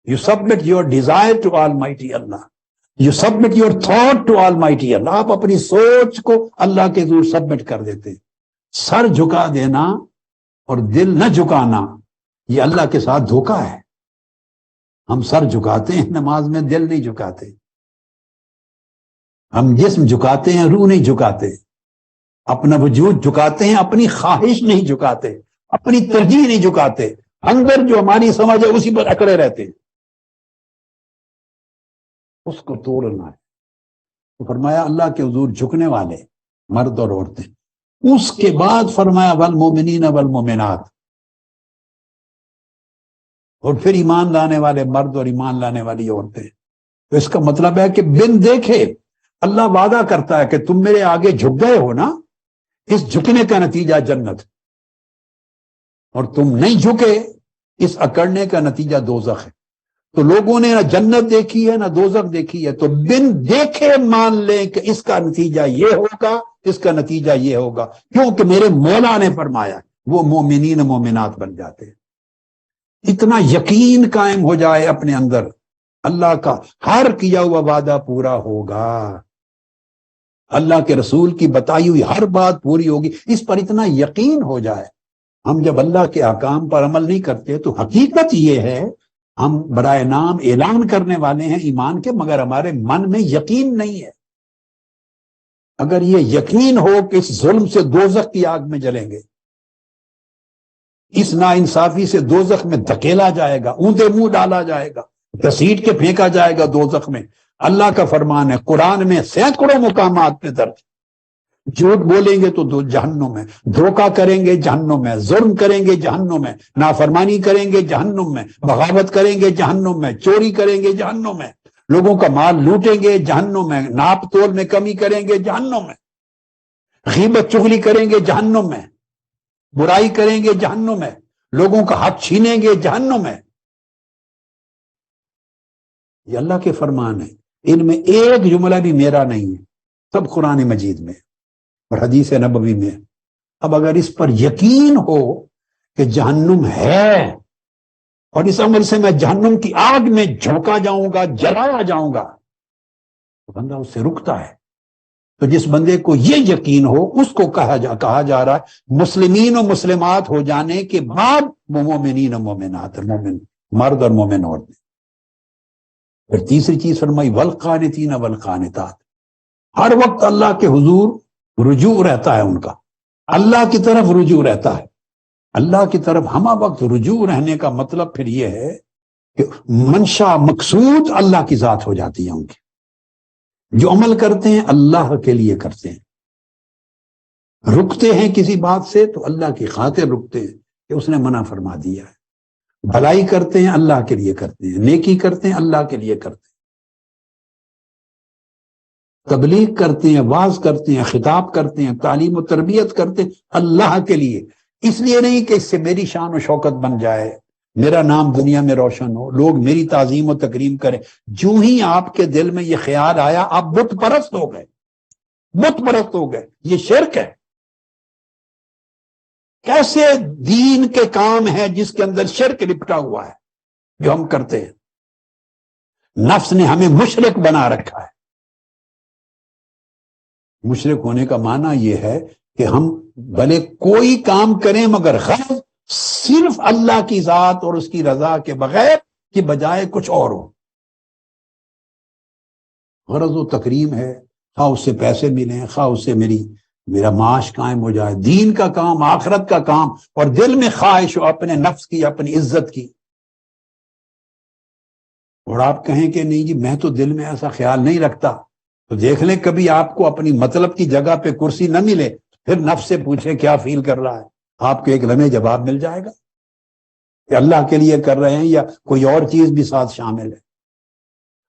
You submit your desire to Almighty Allah. You submit your thought to Almighty Allah. آپ اپنی سوچ کو اللہ کے حضور سبمٹ کر دیتے ہیں۔ سر جھکا دینا اور دل نہ جھکانا، یہ اللہ کے ساتھ دھوکا ہے۔ ہم سر جھکاتے ہیں نماز میں، دل نہیں جھکاتے۔ ہم جسم جھکاتے ہیں، روح نہیں جھکاتے۔ اپنا وجود جھکاتے ہیں، اپنی خواہش نہیں جھکاتے، اپنی ترجیح نہیں جھکاتے۔ اندر جو ہماری سمجھ ہے اسی پر اکڑے رہتے ہیں۔ اس کو توڑنا ہے۔ تو فرمایا اللہ کے حضور جھکنے والے مرد اور عورتیں۔ اس کے بعد فرمایا والمومنین والمومنات، اور پھر ایمان لانے والے مرد اور ایمان لانے والی عورتیں۔ تو اس کا مطلب ہے کہ بن دیکھے اللہ وعدہ کرتا ہے کہ تم میرے آگے جھک گئے ہو نا، اس جھکنے کا نتیجہ جنت، اور تم نہیں جھکے اس اکڑنے کا نتیجہ دوزخ ہے۔ تو لوگوں نے نہ جنت دیکھی ہے نہ دوزخ دیکھی ہے، تو بن دیکھے مان لیں کہ اس کا نتیجہ یہ ہوگا، اس کا نتیجہ یہ ہوگا، کیونکہ میرے مولا نے فرمایا۔ وہ مومنین مومنات بن جاتے ہیں۔ اتنا یقین قائم ہو جائے اپنے اندر، اللہ کا ہر کیا ہوا وعدہ پورا ہوگا، اللہ کے رسول کی بتائی ہوئی ہر بات پوری ہوگی، اس پر اتنا یقین ہو جائے۔ ہم جب اللہ کے احکام پر عمل نہیں کرتے تو حقیقت یہ ہے ہم برائے نام اعلان کرنے والے ہیں ایمان کے، مگر ہمارے من میں یقین نہیں ہے۔ اگر یہ یقین ہو کہ اس ظلم سے دوزخ کی آگ میں جلیں گے، اس ناانصافی سے دوزخ میں دھکیلا جائے گا، اونھے منہ ڈالا جائے گا، گھسیٹ کے پھینکا جائے گا دوزخ میں۔ اللہ کا فرمان ہے قرآن میں سینکڑوں مقامات پہ درج، جھوٹ بولیں گے تو جہنم میں، دھوکہ کریں گے جہنم میں، ظلم کریں گے جہنم میں، نافرمانی کریں گے جہنم میں، بغاوت کریں گے جہنم میں، چوری کریں گے جہنم میں، لوگوں کا مال لوٹیں گے جہنم میں، ناپ تول میں کمی کریں گے جہنم میں، غیبت چغلی کریں گے جہنم میں، برائی کریں گے جہنم میں، لوگوں کا حق چھینیں گے جہنم میں۔ یہ اللہ کے فرمان ہے، ان میں ایک جملہ بھی میرا نہیں ہے، سب قرآن مجید میں اور حدیث نبوی میں۔ اب اگر اس پر یقین ہو کہ جہنم ہے اور اس عمل سے میں جہنم کی آگ میں جھونکا جاؤں گا، جلایا جاؤں گا، تو بندہ اس سے رکتا ہے۔ تو جس بندے کو یہ یقین ہو اس کو کہا جا رہا ہے مسلمین و مسلمات ہو جانے کے بعد وہ مومنین و مومنات، مومن مرد اور مومن عورتیں۔ پھر تیسری چیز فرمائی والقانتین والقانتات، ہر وقت اللہ کے حضور رجوع رہتا ہے ان کا، اللہ کی طرف رجوع رہتا ہے۔ اللہ کی طرف ہمہ وقت رجوع رہنے کا مطلب پھر یہ ہے کہ منشا مقصود اللہ کی ذات ہو جاتی ہے ان کی، جو عمل کرتے ہیں اللہ کے لیے کرتے ہیں، رکتے ہیں کسی بات سے تو اللہ کی خاطر رکتے ہیں کہ اس نے منع فرما دیا ہے، بھلائی کرتے ہیں اللہ کے لیے کرتے ہیں، نیکی کرتے ہیں اللہ کے لیے کرتے ہیں، تبلیغ کرتے ہیں، واعظ کرتے ہیں، خطاب کرتے ہیں، تعلیم و تربیت کرتے ہیں اللہ کے لیے، اس لیے نہیں کہ اس سے میری شان و شوکت بن جائے، میرا نام دنیا میں روشن ہو، لوگ میری تعظیم و تکریم کریں۔ جو ہی آپ کے دل میں یہ خیال آیا آپ بت پرست ہو گئے، بت پرست ہو گئے، یہ شرک ہے۔ کیسے دین کے کام ہے جس کے اندر شرک لپٹا ہوا ہے جو ہم کرتے ہیں؟ نفس نے ہمیں مشرک بنا رکھا ہے۔ مشرک ہونے کا معنی یہ ہے کہ ہم بھلے کوئی کام کریں مگر غرض صرف اللہ کی ذات اور اس کی رضا کے بغیر کی بجائے کچھ اور ہو۔ غرض و تکریم ہے، خواہ اس سے پیسے ملیں، خواہ اس سے میرا معاش قائم ہو جائے، دین کا کام، آخرت کا کام، اور دل میں خواہش ہو اپنے نفس کی، اپنی عزت کی۔ اور آپ کہیں کہ نہیں جی میں تو دل میں ایسا خیال نہیں رکھتا، تو دیکھ لیں کبھی آپ کو اپنی مطلب کی جگہ پہ کرسی نہ ملے، پھر نفس سے پوچھیں کیا فیل کر رہا ہے، آپ کو ایک لمحے جواب مل جائے گا کہ اللہ کے لیے کر رہے ہیں یا کوئی اور چیز بھی ساتھ شامل ہے۔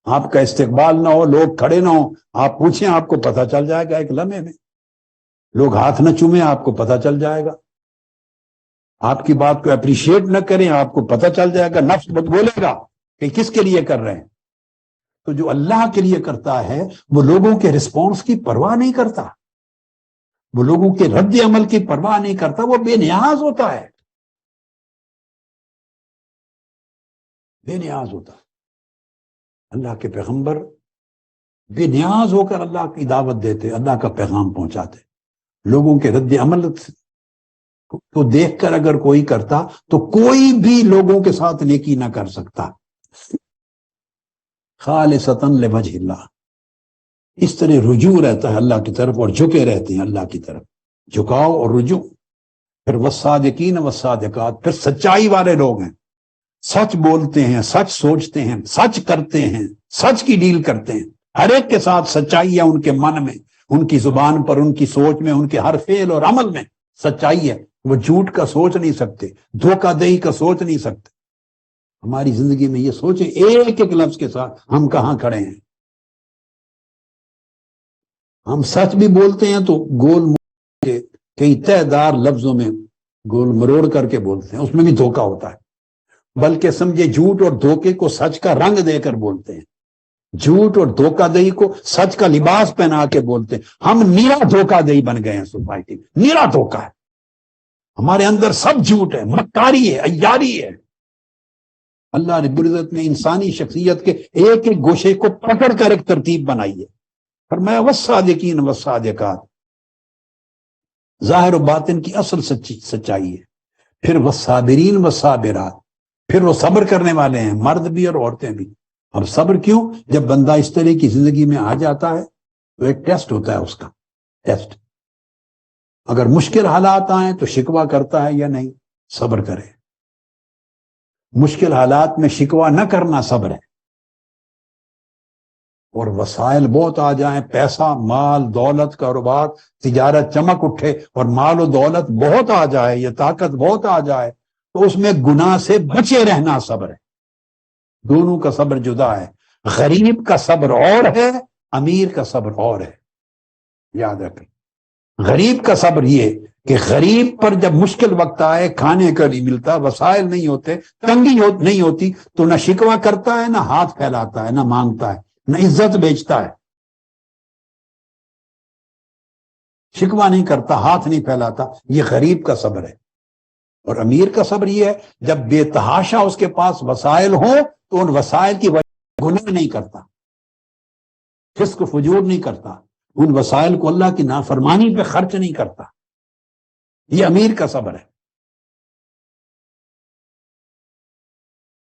آپ کا استقبال نہ ہو، لوگ کھڑے نہ ہو، آپ پوچھیں، آپ کو پتہ چل جائے گا ایک لمحے میں۔ لوگ ہاتھ نہ چومیں، آپ کو پتہ چل جائے گا۔ آپ کی بات کو اپریشیٹ نہ کریں، آپ کو پتہ چل جائے گا، نفس بولے گا کہ کس کے لیے کر رہے ہیں۔ تو جو اللہ کے لیے کرتا ہے وہ لوگوں کے رسپانس کی پرواہ نہیں کرتا، وہ لوگوں کے رد عمل کی پرواہ نہیں کرتا، وہ بے نیاز ہوتا ہے، بے نیاز ہوتا ہے۔ اللہ کے پیغمبر بے نیاز ہو کر اللہ کی دعوت دیتے، اللہ کا پیغام پہنچاتے۔ لوگوں کے رد عمل کو دیکھ کر اگر کوئی کرتا تو کوئی بھی لوگوں کے ساتھ نیکی نہ کر سکتا۔ خالصتاً لوجہ اللہ، اس طرح رجوع رہتا ہے اللہ کی طرف، اور جھکے رہتے ہیں اللہ کی طرف، جھکاؤ اور رجوع۔ پھر والصادقین والصادقات، پھر سچائی والے لوگ ہیں، سچ بولتے ہیں، سچ سوچتے ہیں، سچ کرتے ہیں، سچ کی ڈیل کرتے ہیں، ہر ایک کے ساتھ سچائی ہے، ان کے من میں، ان کی زبان پر، ان کی سوچ میں، ان کے ہر فعل اور عمل میں سچائی ہے۔ وہ جھوٹ کا سوچ نہیں سکتے، دھوکہ دہی کا سوچ نہیں سکتے۔ ہماری زندگی میں یہ سوچیں ایک ایک لفظ کے ساتھ ہم کہاں کھڑے ہیں۔ ہم سچ بھی بولتے ہیں تو گول کے کئی تہہ دار لفظوں میں گول مروڑ کر کے بولتے ہیں، اس میں بھی دھوکہ ہوتا ہے، بلکہ سمجھے جھوٹ اور دھوکے کو سچ کا رنگ دے کر بولتے ہیں، جھوٹ اور دھوکہ دہی کو سچ کا لباس پہنا کے بولتے ہیں۔ ہم نیرا دھوکہ دہی بن گئے ہیں سوسائٹی میں، نیرا دھوکہ ہے، ہمارے اندر سب جھوٹ ہے، مکاری ہے، عیاری ہے۔ اللہ رب العزت نے انسانی شخصیت کے ایک ایک گوشے کو پکڑ کر ایک ترتیب بنائی ہے، فرمایا والصادقین والصادقات، ظاہر و باطن کی اصل سچائی ہے۔ پھر والصابرین والصابرات، پھر وہ صبر کرنے والے ہیں، مرد بھی اور عورتیں بھی۔ اب صبر کیوں؟ جب بندہ اس طرح کی زندگی میں آ جاتا ہے تو ایک ٹیسٹ ہوتا ہے، اس کا ٹیسٹ۔ اگر مشکل حالات آئیں تو شکوہ کرتا ہے یا نہیں، صبر کرے۔ مشکل حالات میں شکوہ نہ کرنا صبر ہے۔ اور وسائل بہت آ جائیں، پیسہ، مال، دولت، کاروبار، تجارت چمک اٹھے اور مال و دولت بہت آ جائے یا طاقت بہت آ جائے تو اس میں گناہ سے بچے رہنا صبر ہے۔ دونوں کا صبر جدا ہے۔ غریب کا صبر اور ہے، امیر کا صبر اور ہے، یاد رکھیں۔ غریب کا صبر یہ کہ غریب پر جب مشکل وقت آئے، کھانے کا نہیں ملتا، وسائل نہیں ہوتے، تنگی نہیں ہوتی، تو نہ شکوہ کرتا ہے، نہ ہاتھ پھیلاتا ہے، نہ مانگتا ہے، نہ عزت بیچتا ہے۔ شکوہ نہیں کرتا، ہاتھ نہیں پھیلاتا، یہ غریب کا صبر ہے۔ اور امیر کا صبر یہ ہے جب بے تحاشا اس کے پاس وسائل ہوں تو ان وسائل کی وجہ سے گناہ نہیں کرتا، فسق و فجور نہیں کرتا، ان وسائل کو اللہ کی نافرمانی پہ خرچ نہیں کرتا۔ یہ امیر کا صبر ہے۔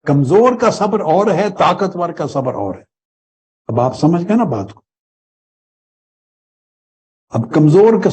کمزور کا صبر اور ہے، طاقتور کا صبر اور ہے۔ اب آپ سمجھ گئے نا بات کو۔ اب کمزور کا